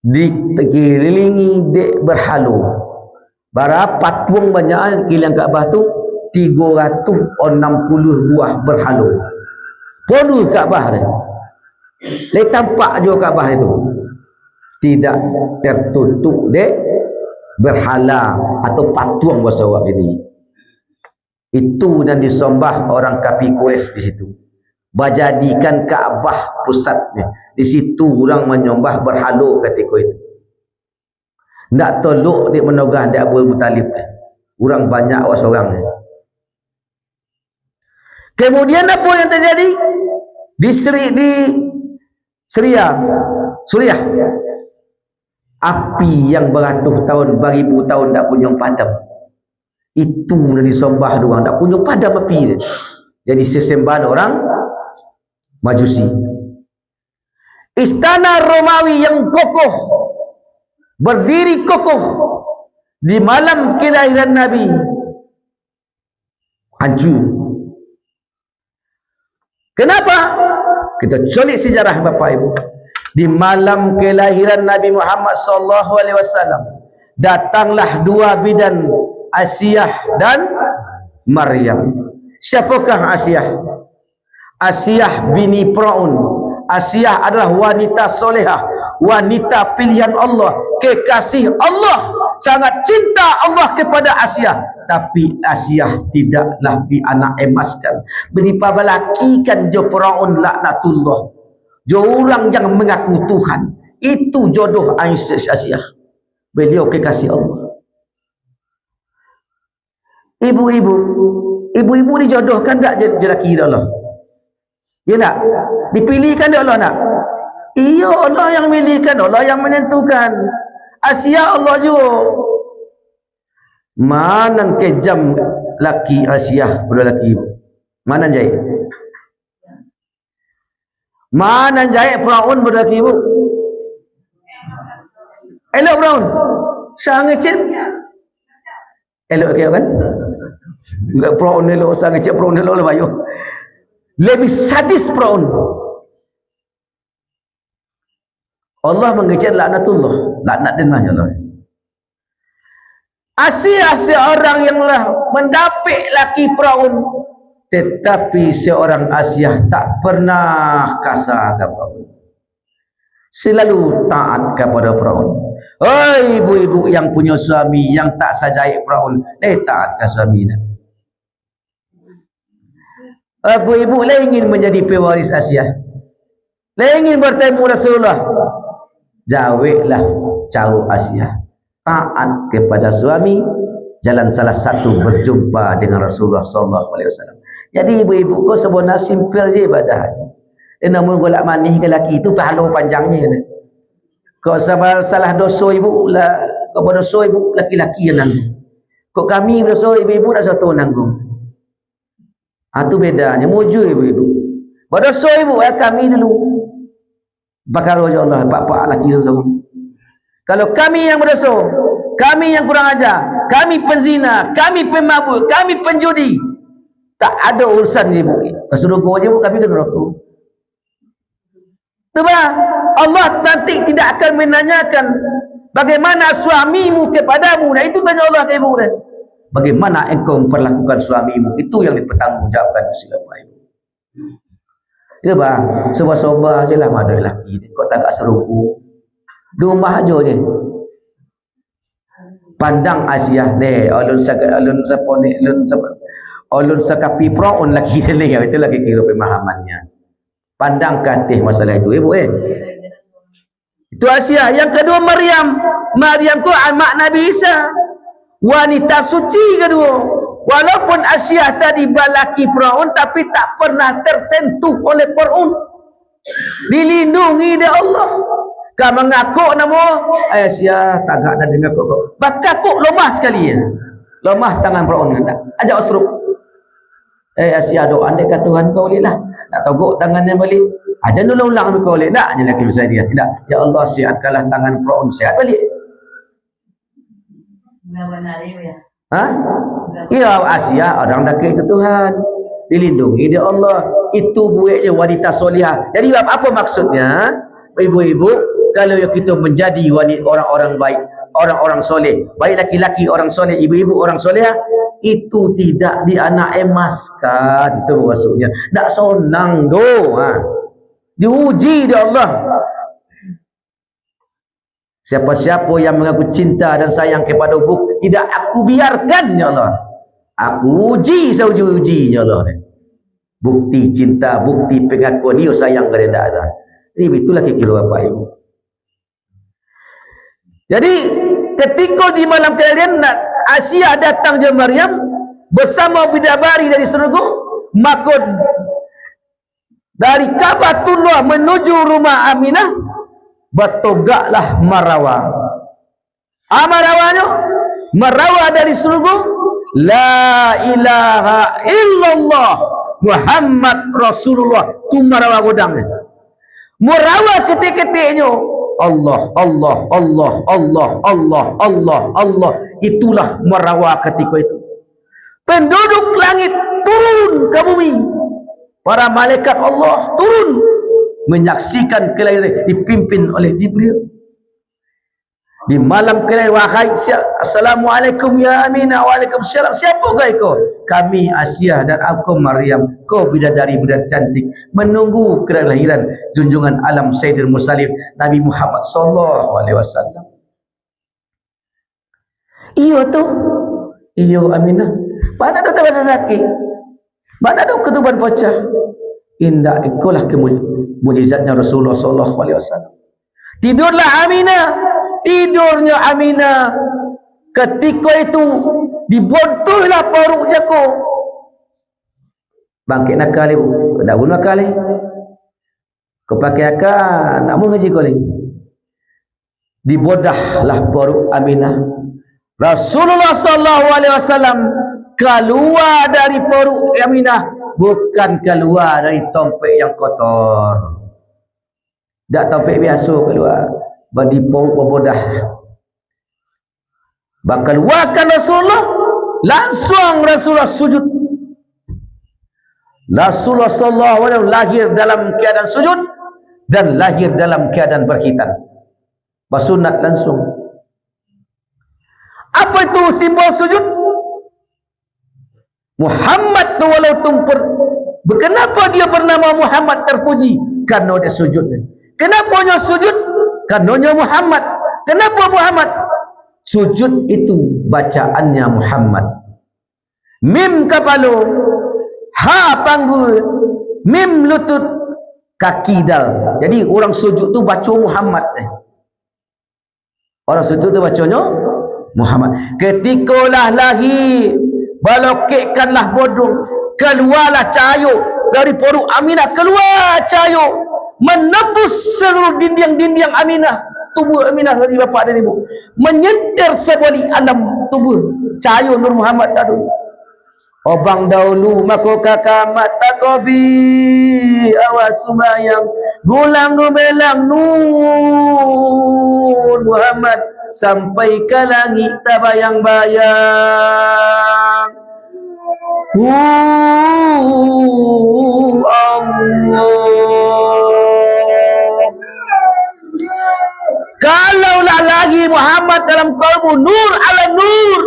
dikelilingi dek berhalu. Bara patung banyak keliling Kaabah tu 360 buah berhalu. Penuh Kaabah dia. Lek tampak je Kaabah itu. Tidak tertutup dek berhala atau patung bahasa Arab ini. Itu dan disembah orang kafir Quraisy di situ. Bajadikan Kaabah pusatnya. Di situ orang menyembah berhala ketika itu. Nak tolok dia menogah dia Abu Muttalib. Orang banyak seorang ni. Kemudian apa yang terjadi? Di Suriah. Api yang beratus tahun, beribu tahun tak kunjung padam. Itu dah disembah orang, tak kunjung padam api dia. Jadi sesembahan orang Majusi. Istana Romawi yang kokoh, berdiri kokoh di malam kelahiran Nabi, hancur. Kenapa? Kita colik sejarah Bapak Ibu. Di malam kelahiran Nabi Muhammad SAW, datanglah dua bidan, Asiyah dan Maryam. Siapakah Asiyah? Asiyah bini Fir'aun. Asiyah adalah wanita solehah, wanita pilihan Allah, kekasih Allah sangat cinta Allah kepada Asia, tapi Asia tidaklah dianak emaskan, beripabalakikan jo Firaun laknatullah, jo orang yang mengaku Tuhan. Itu jodoh Asia. Beliau kekasih Allah. Ibu-ibu dijodohkan tak lelaki Allah? Ya tak? Dipilihkan oleh Allah nak? Iya, Allah yang milihkan, Allah yang menentukan. Asia Allah juga. Mana kejam laki Asia pada laki ibu? Mana jahit? Mana jahit Firaun pada laki ibu? Elok Firaun? Sangat kecil? Elok kaya kan? Enggak Firaun elok, sangat kecil Firaun elok lah bayuh. Lebih sadis Firaun. Allah mengejut laknatullah, laknat denah Allah. Asia seorang yang lah mendapik laki Firaun, tetapi seorang Asia tak pernah kasar kepada Firaun, selalu taat kepada Firaun. Oi ibu-ibu yang punya suami yang tak sajai Firaun, taat ke suaminya. Ibu-ibu lah ingin menjadi pewaris Asia, lah ingin bertemu Rasulullah, jawablah cara Asia, taat kepada suami, jalan salah satu berjumpa dengan Rasulullah sallallahu alaihi wasallam. Jadi ibu-ibu kau sebenarnya simple je ibadah. Namun golak manih ke laki itu pahala panjangnya. Kau salah dosa ibu lah, kau berdosa ibu laki-laki yang nanggung. Kau kami berdosa ibu-ibu tak satu nanggung. Itu bedanya. Muju ibu-ibu. Berdosa ibu kami dulu. Bakar wajah Allah, pak-pak laki seorang. Kalau kami yang berdosa, kami yang kurang ajar, kami penzina, kami pemabuk, kami penjudi, tak ada urusan ibu. Surga aja ibu, kami ke neraka. Coba Allah nanti tidak akan menanyakan bagaimana suamimu kepadamu. Nah itu tanya Allah ke ibu. Bagaimana engkau memperlakukan suamimu, itu yang dipertanggungjawabkan siapa ibu. Ya bang, soba-soba je lah ada lelaki. Kau tak serupu. Di rumah aja je. Pandang Asia deh, alun sakapi Firaun lagi ni, itu lagi kira pemahamannya. Pandang katih masalah itu ibu Itu Asia. Yang kedua Maryam. Maryam ku anak Nabi Isa. Wanita suci kedua. Walaupun Asia tadi balaki Firaun, tapi tak pernah tersentuh oleh Firaun. Dilindungi oleh Allah. Kau mengaku nama Asia tak ada dengar kok. Bakal kok lemah sekali ya. Lemah tangan Firaun hendak. Ajak usruk. Asia doa dekat Tuhan kau bolehlah. Nak togok tangannya balik. Aja ulang kau boleh tak? Jangan lagi bisa dia. Tidak. Ya Allah sihatkanlah tangan Firaun sihat balik. Ha? Ya Asia orang dekat itu Tuhan, dilindungi dia Allah. Itu buatnya wanita solihah. Jadi apa maksudnya? Ibu-ibu, kalau kita menjadi orang-orang baik, orang-orang soleh, baik laki-laki orang soleh, ibu-ibu orang solehah, itu tidak dianak emaskan. Itu maksudnya. Tak sonang doa. Diuji dia Allah. Siapa-siapa yang mengaku cinta dan sayang kepada aku, tidak aku biarkan ya Allah. Aku uji seuji-uji ya Allah. Bukti cinta, bukti pengakuan dia sayang kepada Allah. Ini itulah kira Bapak Ibu. Jadi ketika di malam kalian Asia datang je Maryam bersama bidadari dari surga, maka dari Kabatullah menuju rumah Aminah bertogaklah marawa. Marawanya marawa dari surga, la ilaha illallah Muhammad Rasulullah. Tu marawa godangnya. Marawa ketik-ketiknya Allah, Allah, Allah, Allah, Allah, Allah, Allah. Itulah marawa ketika itu. Penduduk langit turun ke bumi. Para malaikat Allah turun menyaksikan kelahiran dipimpin oleh Jibril. Di malam kelahiran, wahai assalamualaikum ya Aminah, waalaikumsalam. Siapa kau? Kami Asia dan aku Maryam. Kau bidadari cantik menunggu kelahiran junjungan alam Sayyidil Mursalin Nabi Muhammad sallallahu alaihi wasallam. Iyo tu. Iyo Aminah. Mana ada terasa sakit? Mana ada ketuban pecah? Indah ikulah mujizatnya Rasulullah sallallahu alaihi wasallam. Tidurlah Aminah. Tidurnya Aminah. Ketika itu dibontuhlah perut Jakob. Bangkit nakal ibu. Dah bunuh nakal. Kepakai akan nak mengaji kau ni. Dibodahlah perut Aminah. Rasulullah sallallahu alaihi wasallam keluar dari perut Aminah, bukan keluar dari tompek yang kotor. Tak tompek biasa keluar, bagi perut berbodah. Bakal keluarkan Rasulullah, langsung Rasulullah sujud. Rasulullah sallallahu alaihi wasallam lahir dalam keadaan sujud dan lahir dalam keadaan berkhitan. Bersunat langsung. Apa itu simbol sujud? Muhammad tu walaupun kenapa dia bernama Muhammad terpuji? Karena dia sujud. Kenapa dia sujud? Karena dia Muhammad. Kenapa Muhammad? Sujud itu bacaannya Muhammad. Mim kepala, ha panggul, mim lutut, kaki dal. Jadi orang sujud tu baca Muhammad. Orang sujud tu bacanya Muhammad. Ketikalah lahir, balokekkanlah bodong, keluarlah cahaya dari perut Aminah, keluar cahaya menembus seluruh dinding-dinding Aminah, tubuh Aminah tadi bapa dan ibu, menyentir sebalik alam tubuh cahaya Nur Muhammad tadi. Obang dahulu mako kakamat takobi awas sumayang gulang gumelang Nur Muhammad sampai ke langit tabayang-bayang. Allah. Kalaulah lagi Muhammad dalam kalbu nur ala nur,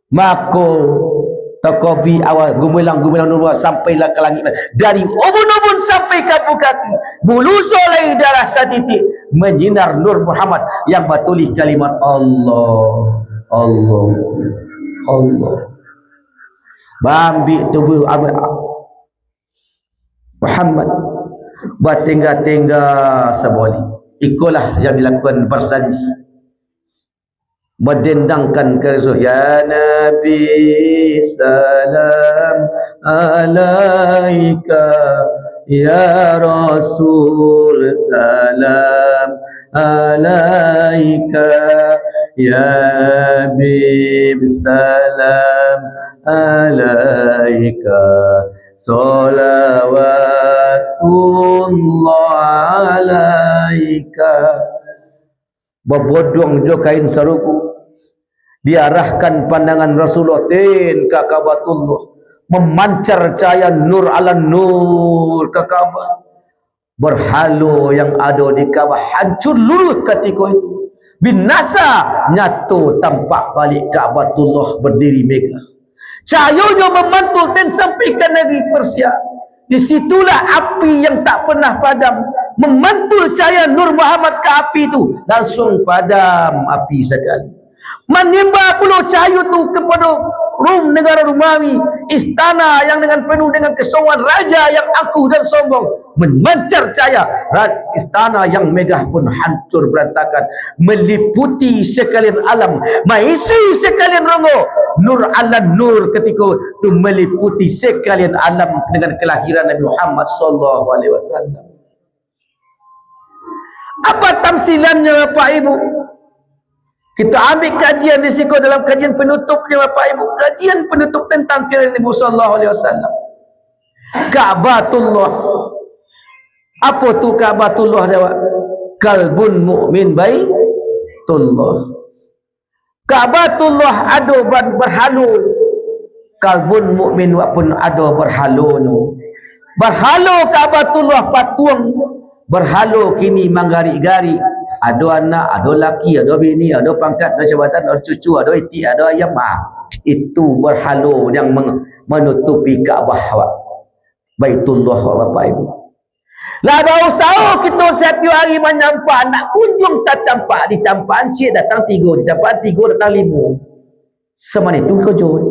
maka takobi awal gumilang-gumilang nur sampailah ke langit, dari ubun-ubun sampai ke kaki, bulu soleh darah setitik menyinar nur Muhammad yang batuli kalimat Allah, Allah, Allah. Bambi tubuh Muhammad bertingga-tingga sebalik. Ikulah yang dilakukan bersanji, berdendangkan ke Rasul. Ya Nabi salam alaika, ya Rasul salam alaika, ya Habib salam alaika, salawatullah alaika. Berbodong jo kain saruku, diarahkan pandangan Rasulullah tin ke Ka'batullah, memancar cahaya nur ala nur ke Ka'bah. Berhala yang ada di Ka'bah hancur luruh ketika itu, binasa, nyatu tampak balik Ka'batullah berdiri megah. Cahayanya memantul dan sampai ke negeri Persia. Disitulah api yang tak pernah padam, memantul cahaya Nur Muhammad ke api itu, langsung padam api sekali. Menimba pula cahaya itu kepada Rum, negara Romawi, istana yang dengan penuh dengan kesombongan raja yang angkuh dan sombong, memancar cahaya. Istana yang megah pun hancur berantakan, meliputi sekalian alam, mengisi sekalian rongo. Nur ala nur ketika itu meliputi sekalian alam dengan kelahiran Nabi Muhammad sallallahu alaihi wasallam. Apa tamsilannya Bapak Ibu? Kita ambil kajian risiko dalam kajian penutupnya Bapak Ibu. Kajian penutup tentang kelahiran Nabi sallallahu alaihi wasallam. Ka'batullah. Apa tu Ka'batullah dia? Kalbun mu'min baitullah. Ka'batullah ada berhalu, kalbun mukmin pun ada berhalu nu. Berhalu Ka'batullah patung, berhalu kini manggari-gari. Ada anak, ada laki, ada bini, ada pangkat, ada jabatan, ada cucu, ada itik, ada ayam. Itu berhalu yang menutupi Ka'bah Baitullah Bapak Ibu. Lah bau sahur kita setiap hari menyampak, nak kunjung tak campak, dicampak encik datang 3, dicampak 3 datang 5. Semana itu kejut.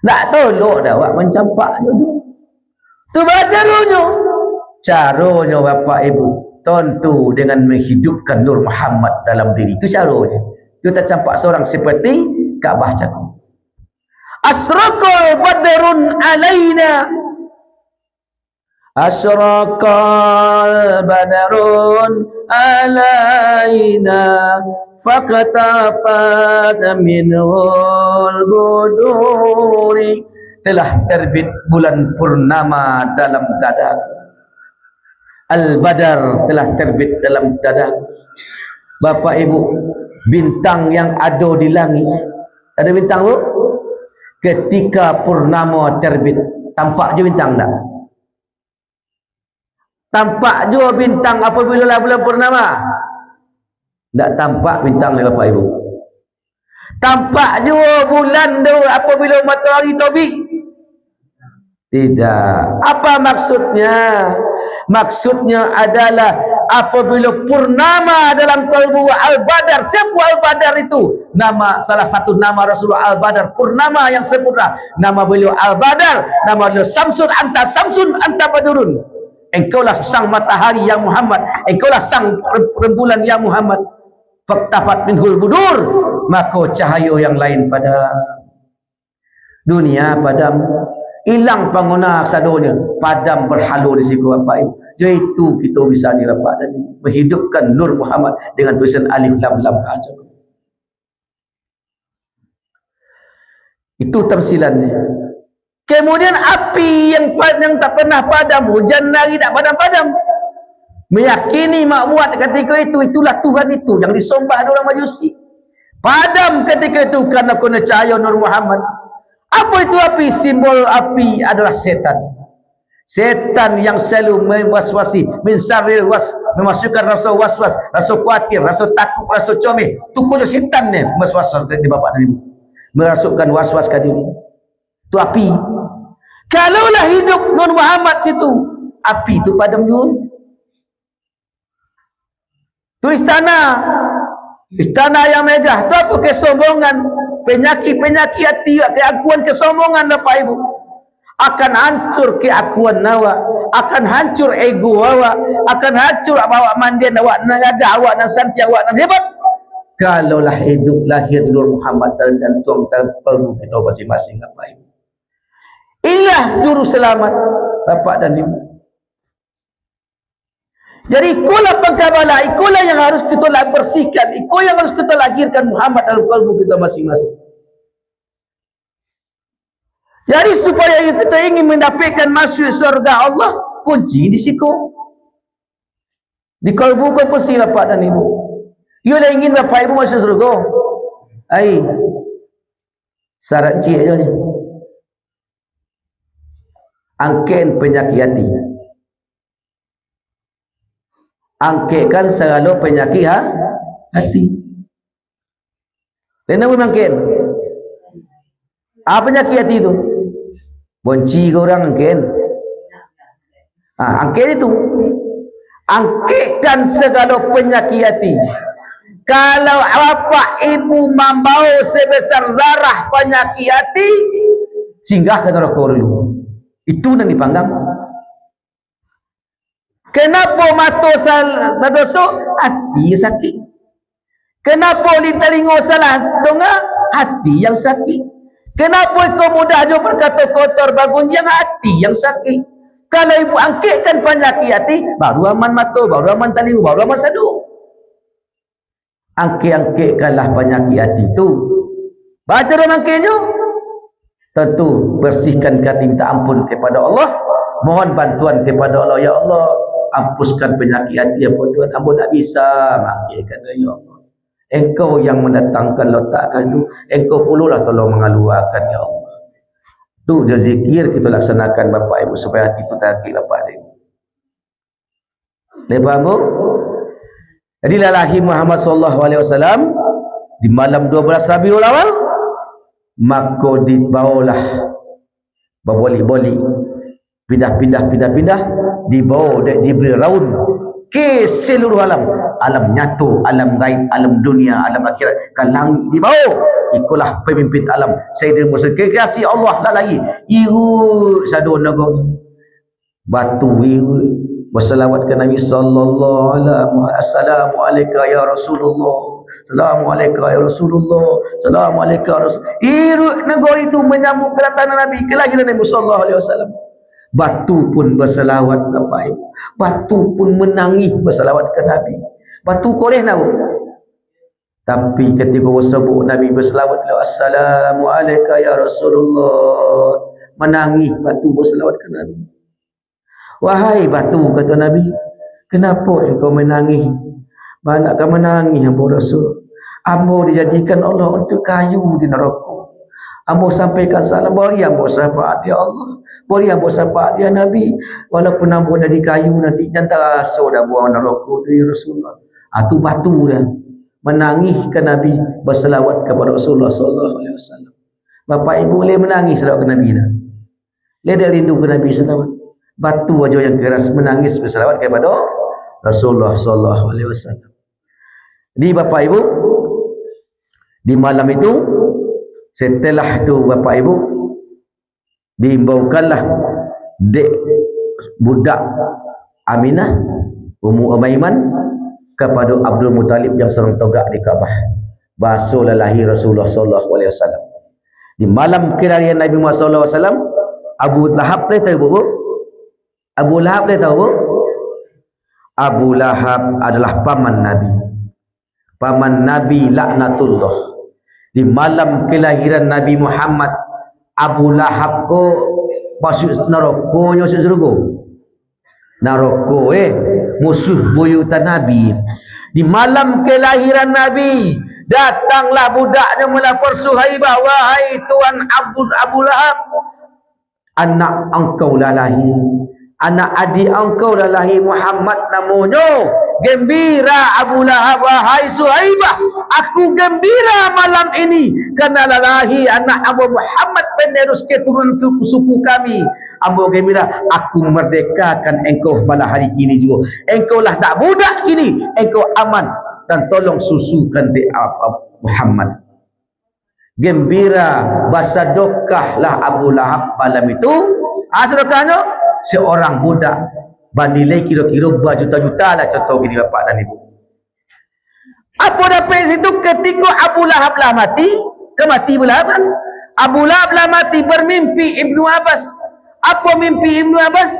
Nak tolok dah awak mencampak tu. Tu baca caranya Bapak Ibu. Tentu dengan menghidupkan Nur Muhammad dalam diri. Itu caranya. Kita campak seorang seperti Kaabah cakap. Asraqal badrun alaina. Asraqal badrun alaina. Faqatafat minhul buduri. Telah terbit bulan purnama dalam dadaku. Al-Badar telah terbit dalam dadaku. Bapak Ibu, bintang yang ada di langit, ada bintang bu? Ketika purnama terbit, tampak je bintang tak? Tampak je bintang apabila bulan purnama? Tak tampak bintang ni Bapak Ibu. Tampak je bulan tu apabila matahari terbit? Tidak. Apa maksudnya? Maksudnya adalah apabila purnama dalam kalbu Al-Badar. Siapa Al-Badar itu? Nama, salah satu nama Rasulullah Al-Badar, purnama yang sempurna. Nama beliau Al-Badar, nama beliau Samsun anta Badurun. Engkaulah sang matahari yang Muhammad, engkaulah sang rembulan yang Muhammad. Faktafat minhul budur, maka cahaya yang lain pada dunia padam. Hilang pengguna sadonya, padam berhalu di siku Bapak Ibu. Jadi itu kita bisa ni Bapak tadi menghidupkan Nur Muhammad dengan tulisan alif lam lam aja. Itu tamsilannya. Kemudian api yang tak pernah padam, hujan lagi tak padam-padam. Meyakini makmuat ketika itu, itulah Tuhan itu yang disembah orang Majusi. Padam ketika itu karena kena cahaya Nur Muhammad. Apa itu api? Simbol api adalah setan. Setan yang selalu mewaswasi, minsaril memasukkan rasa waswas, rasa khawatir, rasa takut, rasa comel. Itu kuda setan ni waswas di Bapak dan Ibu. Merasukkan waswas ke diri. Itu api. Kalaulah hidup Nur Muhammad situ, api itu padam juga. Itu istana yang megah. Itu apa? Kesombongan, penyakit hati, keakuan, kesombongan Bapak Ibu. Akan hancur keakuan awak, akan hancur ego awak, akan hancur awak mandian awak, nagaga awak, dan santi awak, dan hebat. Kalaulah hidup lahir Nur Muhammad dalam jantung, dalam kalbu kita masing-masing Bapak Ibu. Inilah juru selamat Bapak dan Ibu. Jadi ikulah pengkabalah, ikulah yang harus kita bersihkan, ikulah yang harus kita lahirkan Muhammad dalam kalbu kita masing-masing. Jadi supaya kita ingin mendapatkan masuk surga Allah, kunci di siku. Di kalbu kau pasti Bapak dan Ibu. Ialah ingin Bapak Ibu masuk surga. Ai, syarat cik aja ni. Angken penyakit hati. Angkekan segala penyakit hati. Kenapa mangken? Apa penyakit hati itu? Bonci ke orang angken? Angken itu. Angkekan segala penyakit hati. Kalau Bapak Ibu membawa sebesar zarah penyakit hati, singgah ke neraka dulu. Itu yang dipanggang. Kenapa mata berdosa? Hati yang sakit. Kenapa telinga salah dengar? Hati yang sakit. Kenapa kau mudah je berkata kotor bagunjang? Hati yang sakit. Kalau ibu angkitkan penyakit hati, baru aman mata, baru aman telinga, baru aman sadu. Angkitkanlah penyakit hati itu. Bahasa dalam angkitnya, tentu bersihkan hati, minta ampun kepada Allah. Mohon bantuan kepada Allah. Ya Allah, hapuskan penyakit hati apa Tuhan. Ampun tak bisa mangkitkan ya Allah. Engkau yang mendatangkan letakkan itu, engkau pululah tolong mengeluarkan ya Allah. Itu je zikir kita laksanakan Bapak Ibu supaya hati itu terhati Bapak Ibu. Lepas bu, jadi lalahi Muhammad SAW di malam 12 Rabiul Awal, maka dibawalah berboli-boli pindah dibawa oleh Jibril raun ke seluruh alam nyata, alam gaib, alam dunia, alam akhirat, ke langit dibawa. Ikulah pemimpin alam Sayyidina Musa, kekasih Allah lah lagi ihu sadu negeri batu ihu berselawat ke Nabi sallallahu alaihi wasallam. Assalamualaikum ya Rasulullah, Assalamualaikum ya Rasulullah, Assalamualaikum ya Rasul. Iru negeri itu menyambut kedatangan Nabi, kelahiran Nabi sallallahu alaihi wasallam. Batu pun berselawat Bapak Ibu, batu pun menangis berselawat ke Nabi. Batu boleh nak, tapi ketika sebut Nabi berselawat, Assalamualaikum ya Rasulullah, menangis batu berselawat ke Nabi. Wahai batu, kata Nabi, kenapa engkau menangis? Mana akan menangis hamba Rasul? Ambo dijadikan Allah untuk kayu di neraka. Ambo sampaikan salam, beri ambo syafaat ya Allah, beri ambo syafaat ya Nabi. Walaupun ambo dah di kayu, nanti jangan rasa dah buang neraka tu ya Rasulullah. Itu batu dah menangis ke Nabi, berselawat kepada Rasulullah sallallahu alaihi wasallam. Bapak Ibu boleh menangis selawat ke Nabi dah. Dia rindu ke Nabi selawat. Batu aja yang keras menangis berselawat kepada Rasulullah sallallahu alaihi wasallam. Di Bapak Ibu, di malam itu, setelah itu Bapak Ibu diimbaukanlah dek budak Aminah Ummu Umaiman kepada Abdul Muttalib yang serang togak di Kaabah. Basuh lelahi Rasulullah sallallahu alaihi wasallam. Di malam kelahiran Nabi Muhammad sallallahu alaihi wasallam, Abu Lahab dia tahu bu? Abu Lahab dia tahu bu? Abu Lahab adalah paman Nabi. Paman Nabi laknatullah. Di malam kelahiran Nabi Muhammad, Abu Lahab ko masuk neraka, masuk surga. Neraka musuh buyutan Nabi. Di malam kelahiran Nabi, datanglah budaknya melapor Suhaibah, wahai tuan Abu Lahab, anak engkau lah lahir, anak adik engkau lah lahir Muhammad namanya. Gembira Abu Lahab, wahai Suhaibah, aku gembira malam ini kerana lahir anak Abu Muhammad penerus keturunan suku kami. Abu gembira, aku merdekakan engkau malah hari ini juga. Engkau lah tak budak kini, engkau aman, dan tolong susukan di Muhammad. Gembira basadokah lah Abu Lahab malam itu. Sedekahnya seorang budak bernilai kira-kira berjuta-juta lah, contoh gini bapak dan ibu. Apa dapat situ ketika Abu Lahab lah mati, kemati Abu Lahab kan? Abu Lahab lah mati, bermimpi Ibnu Abbas. Apa mimpi Ibnu Abbas?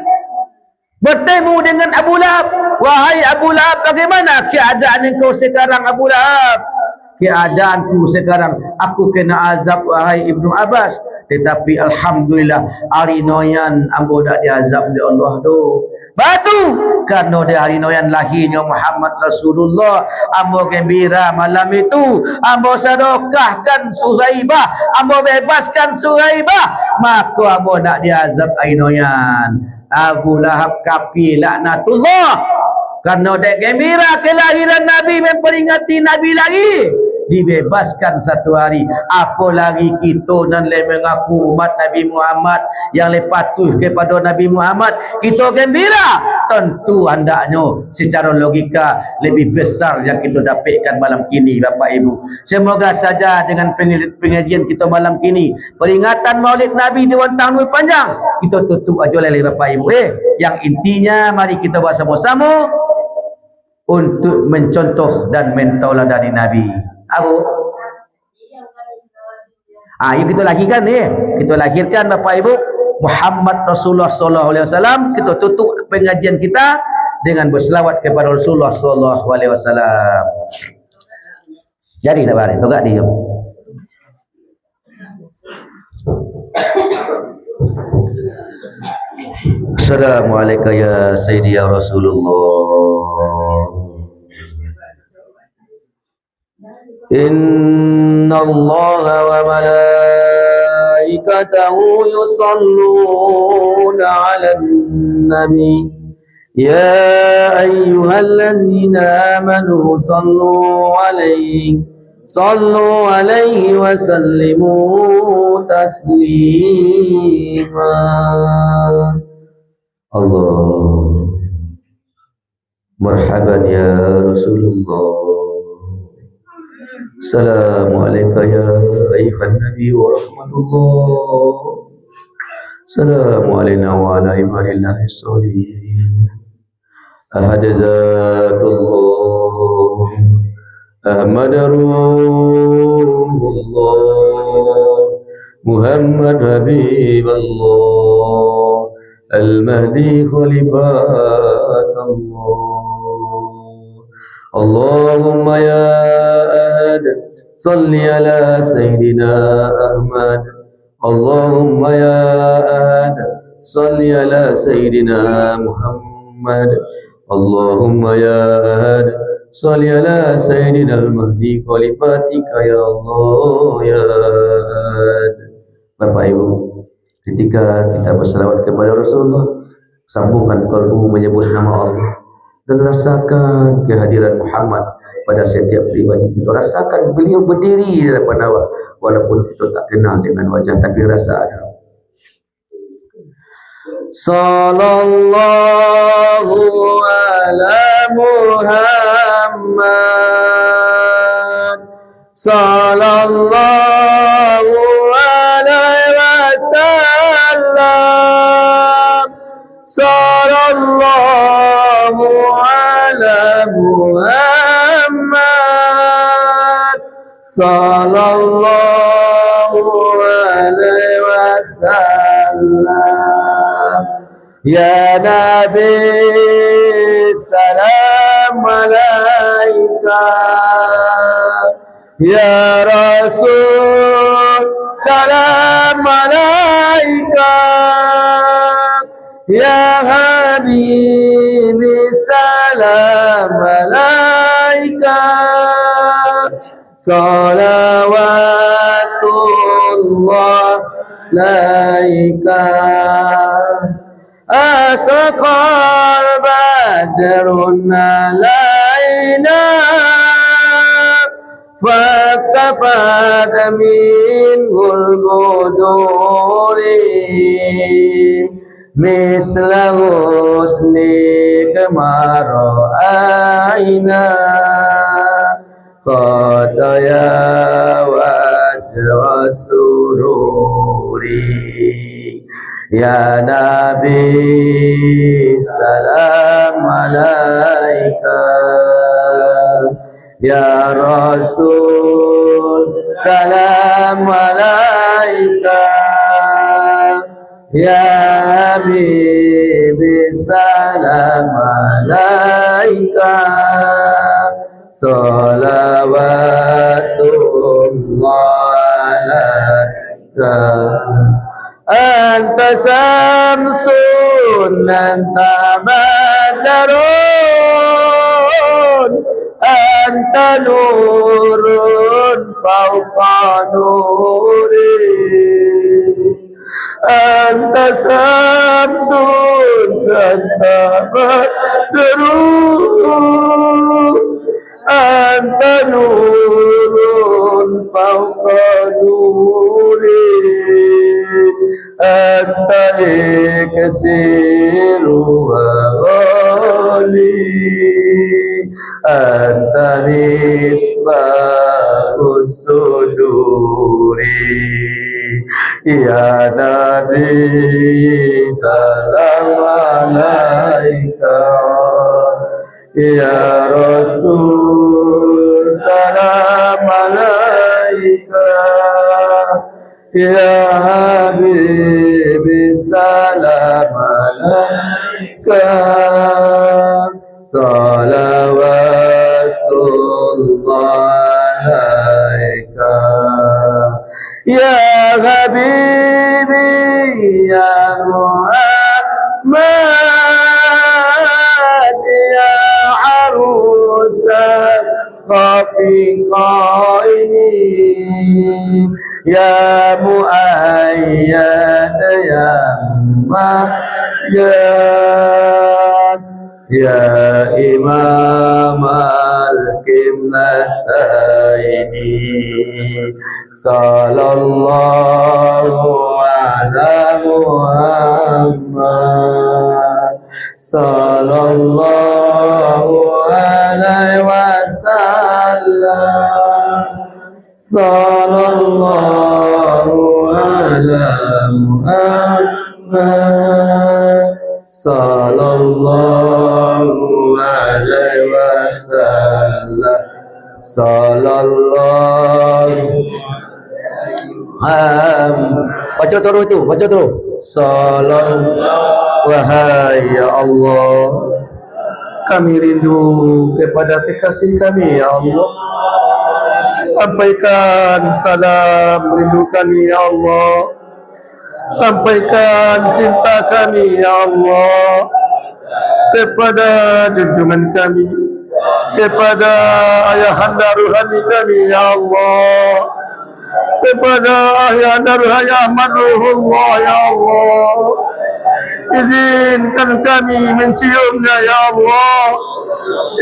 Bertemu dengan Abu Lahab. Wahai Abu Lahab, bagaimana keadaan engkau sekarang Abu Lahab? Keadaanku sekarang, aku kena azab wahai Ibnu Abbas, tetapi alhamdulillah hari noyan ambo dak diazab oleh Allah tu. Batu karena di hari noyan lahirnya Muhammad Rasulullah, ambo gembira malam itu, ambo sedekahkan Suhaibah, ambo bebaskan Suhaibah, maka ambo nak diazab hari noyan. Abu Lahab kafir laknatullah, karena dek gembira kelahiran Nabi, memperingati Nabi lagi, dibebaskan satu hari. Apa lagi kita dan mengaku umat Nabi Muhammad yang patuh kepada Nabi Muhammad, kita gembira. Tentu hendaknya secara logika lebih besar yang kita dapatkan malam kini Bapak Ibu. Semoga saja dengan pengajian kita malam kini, peringatan Maulid Nabi di tahun panjang, kita tutup aja oleh Bapak Ibu. Yang intinya mari kita bersama-sama untuk mencontoh dan mentauladani Nabi. Apa? Yuk kita lahirkan kita lahirkan Bapak Ibu Muhammad Rasulullah sallallahu alaihi wasallam. Kita tutup pengajian kita dengan berselawat kepada Rasulullah sallallahu alaihi wasallam. Jadi dah bareng togak dia. Assalamualaikum ya Sayyidi ya Rasulullah. Inna Allah wa malaikatahu yusalluna ala nabi ya ayyuhalladzina amanu sallu alaihi wa sallimu taslima. Allah. Marhaban ya Rasulullah. Assalamualaikum ya ayuhan Nabi wa rahmatullah. Assalamualaikum wa ala ibadillahi sholihin. Ahad zatullah Ahmad Rasulullah Muhammad Habibullah Al-Mahdi Khalifatullah. Allahumma ya ahad salli ala Sayyidina Ahmad. Allahumma ya ahad salli ala Sayyidina Muhammad. Allahumma ya ahad salli ala Sayyidina Al-Mahdi Khalifatika ya Allah ya ahad. Bapak Ibu, ketika kita berselawat kepada Rasulullah, sambungkan kalbu menyebut nama Allah dan rasakan kehadiran Muhammad pada setiap pribadi kita. Rasakan beliau berdiri di depan awak, walaupun kita tak kenal dengan wajah, tapi rasa ada. Sallallahu ala Muhammad, sallallahu alaihi wasallam, sallallahu ala Muhammad, sallallahu alaihi wasallam. Ya Nabi salam alaika, ya Rasul salam alaika, ya Habibi salam alaika, salawatullah alaika. Asraqal badrun alaina faktafat minhul buduri misla husni kama ra'ayna qadaya wajra sururi. Ya Nabi salam alaika, ya Rasul salam alaika, ya Habibi salam alaika, salawatullah alaika. Anta samsun anta badarun, anta nurun fauqa nuri, anta samsun anta badarun, anta nurun fauqa nuri, anta iksiru wa ghali, anta misbahus suduri. Ya Nabi salam alaika, ya Rasul salam alaika, ya Habibi salam alaika, salawatullah alaika. Ya Habibi ya Muhammad, ya arusan Rafiqaini, ya Muayyad ya Mumayyad, ya Imam al-Qiblataini, sallallahu ala Muhammad, sallallahu alaihi wasallam, sallallahu ala Muhammad, sallallahu alaihi wasallam, sallallahu Baca terus tu, baca terus. Salam, wahai ya Allah, kami rindu kepada kekasih kami ya Allah. Sampaikan salam rindu kami ya Allah. Sampaikan cinta kami ya Allah kepada junjungan kami, kepada ayahanda ruhani kami ya Allah, kepada ayahanda ruhani Ahmad Ruhullah ya Allah. Izinkan kami menciumnya ya Allah.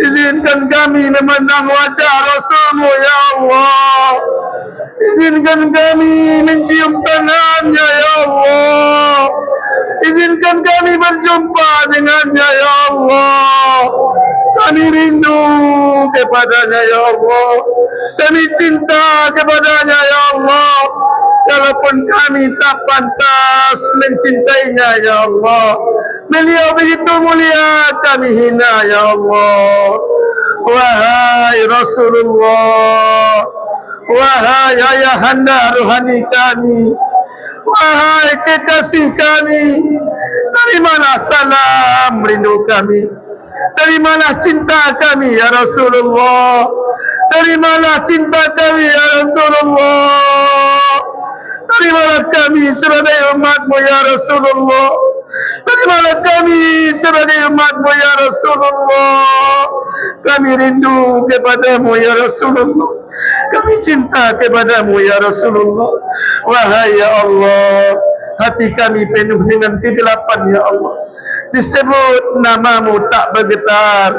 Izinkan kami memandang wajah Rasulmu ya Allah. Izinkan kami mencium tangannya ya Allah. Izinkan kami berjumpa dengannya ya Allah. Kami rindu kepadanya ya Allah. Kami cinta kepadanya ya Allah. Walaupun kami tak pantas mencintainya ya Allah, beliau begitu mulia, kami hina ya Allah. Wahai Rasulullah, wahai ayahanda ruhani kami, wahai kekasih kami, terimalah salam rindu kami, terimalah cinta kami ya Rasulullah, terimalah cinta kami ya Rasulullah. Terimalah kami sebagai umatmu ya Rasulullah. Terimalah kami sebagai umatmu ya Rasulullah. Kami rindu kepadamu ya Rasulullah. Kami cinta kepadamu ya Rasulullah. Wahai ya Allah, hati kami penuh dengan kegelapan ya Allah. Disebut namamu tak bergetar,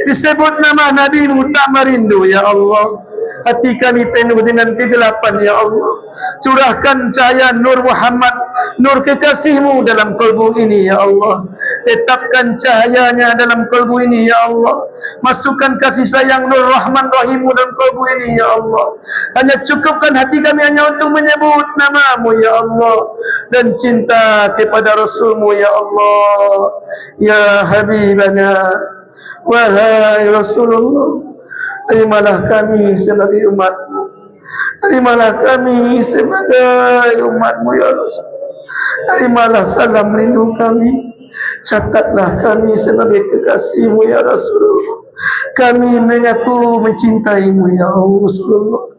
disebut nama Nabimu tak merindu ya Allah. Hati kami penuh dengan kegelapan ya Allah. Curahkan cahaya Nur Muhammad, Nur kekasihmu dalam kalbu ini ya Allah. Tetapkan cahayanya dalam kalbu ini ya Allah. Masukkan kasih sayang Nur Rahman Rahimmu dalam kalbu ini ya Allah. Hanya cukupkan hati kami hanya untuk menyebut namamu ya Allah, dan cinta kepada Rasulmu ya Allah. Ya Habibana, wahai Rasulullah, terimalah kami sebagai umatmu. Terimalah kami sebagai umatmu ya Rasul. Terimalah salam rindu kami. Catatlah kami sebagai kekasihmu ya Rasulullah. Kami mengaku mencintaimu ya Rasulullah.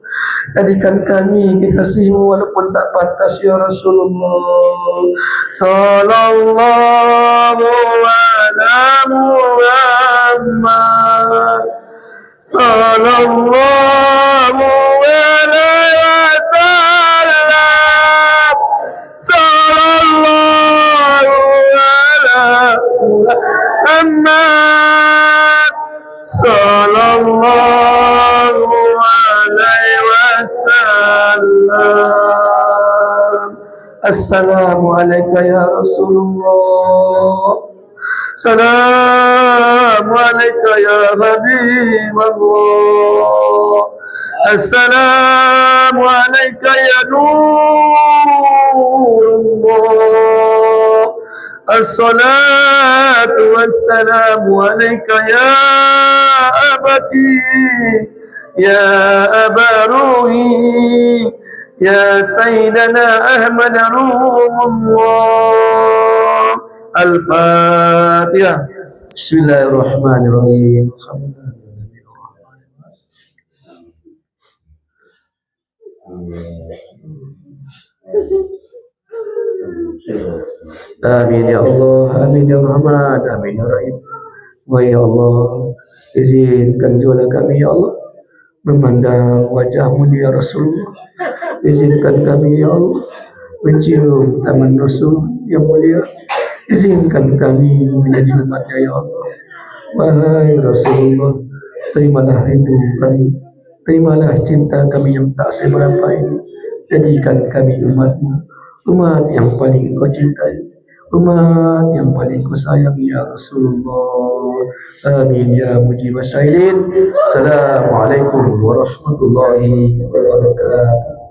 Jadikan kami kekasihmu walaupun tak pantas ya Rasulullah. Sallallahu ala Muhammad, sallallahu alaihi wasallam, sallallahu ala Muhammad, sallallahu alaihi wasallam. Assalamualaikum ya Rasulullah. Assalamualaikum ya Habibullah. Assalamualaikum ya Nurullah. Assalatu wassalamu alaika ya abati, ya abaruhi, ya Sayyidana Ahmad Ruhullah. Al-Fatihah. Bismillahirrahmanirrahim. Amin ya Allah, amin ya Rahman, amin ya Rahim. Wahai Allah, izinkan juga kami ya Allah memandang wajah-Mu ya Rasulullah. Izinkan kami ya Allah mencium tangan Rasul yang mulia. Izinkan kami menjadi umatnya ya Allah. Wahai Rasulullah, terimalah rindu kami, terimalah cinta kami yang tak seberapa ini. Jadikan kami umat-Mu, umat yang paling Engkau cintai, umat yang paling kusayangi ya Rasulullah. Amin ya mujib as-sailin. Assalamualaikum warahmatullahi wabarakatuh.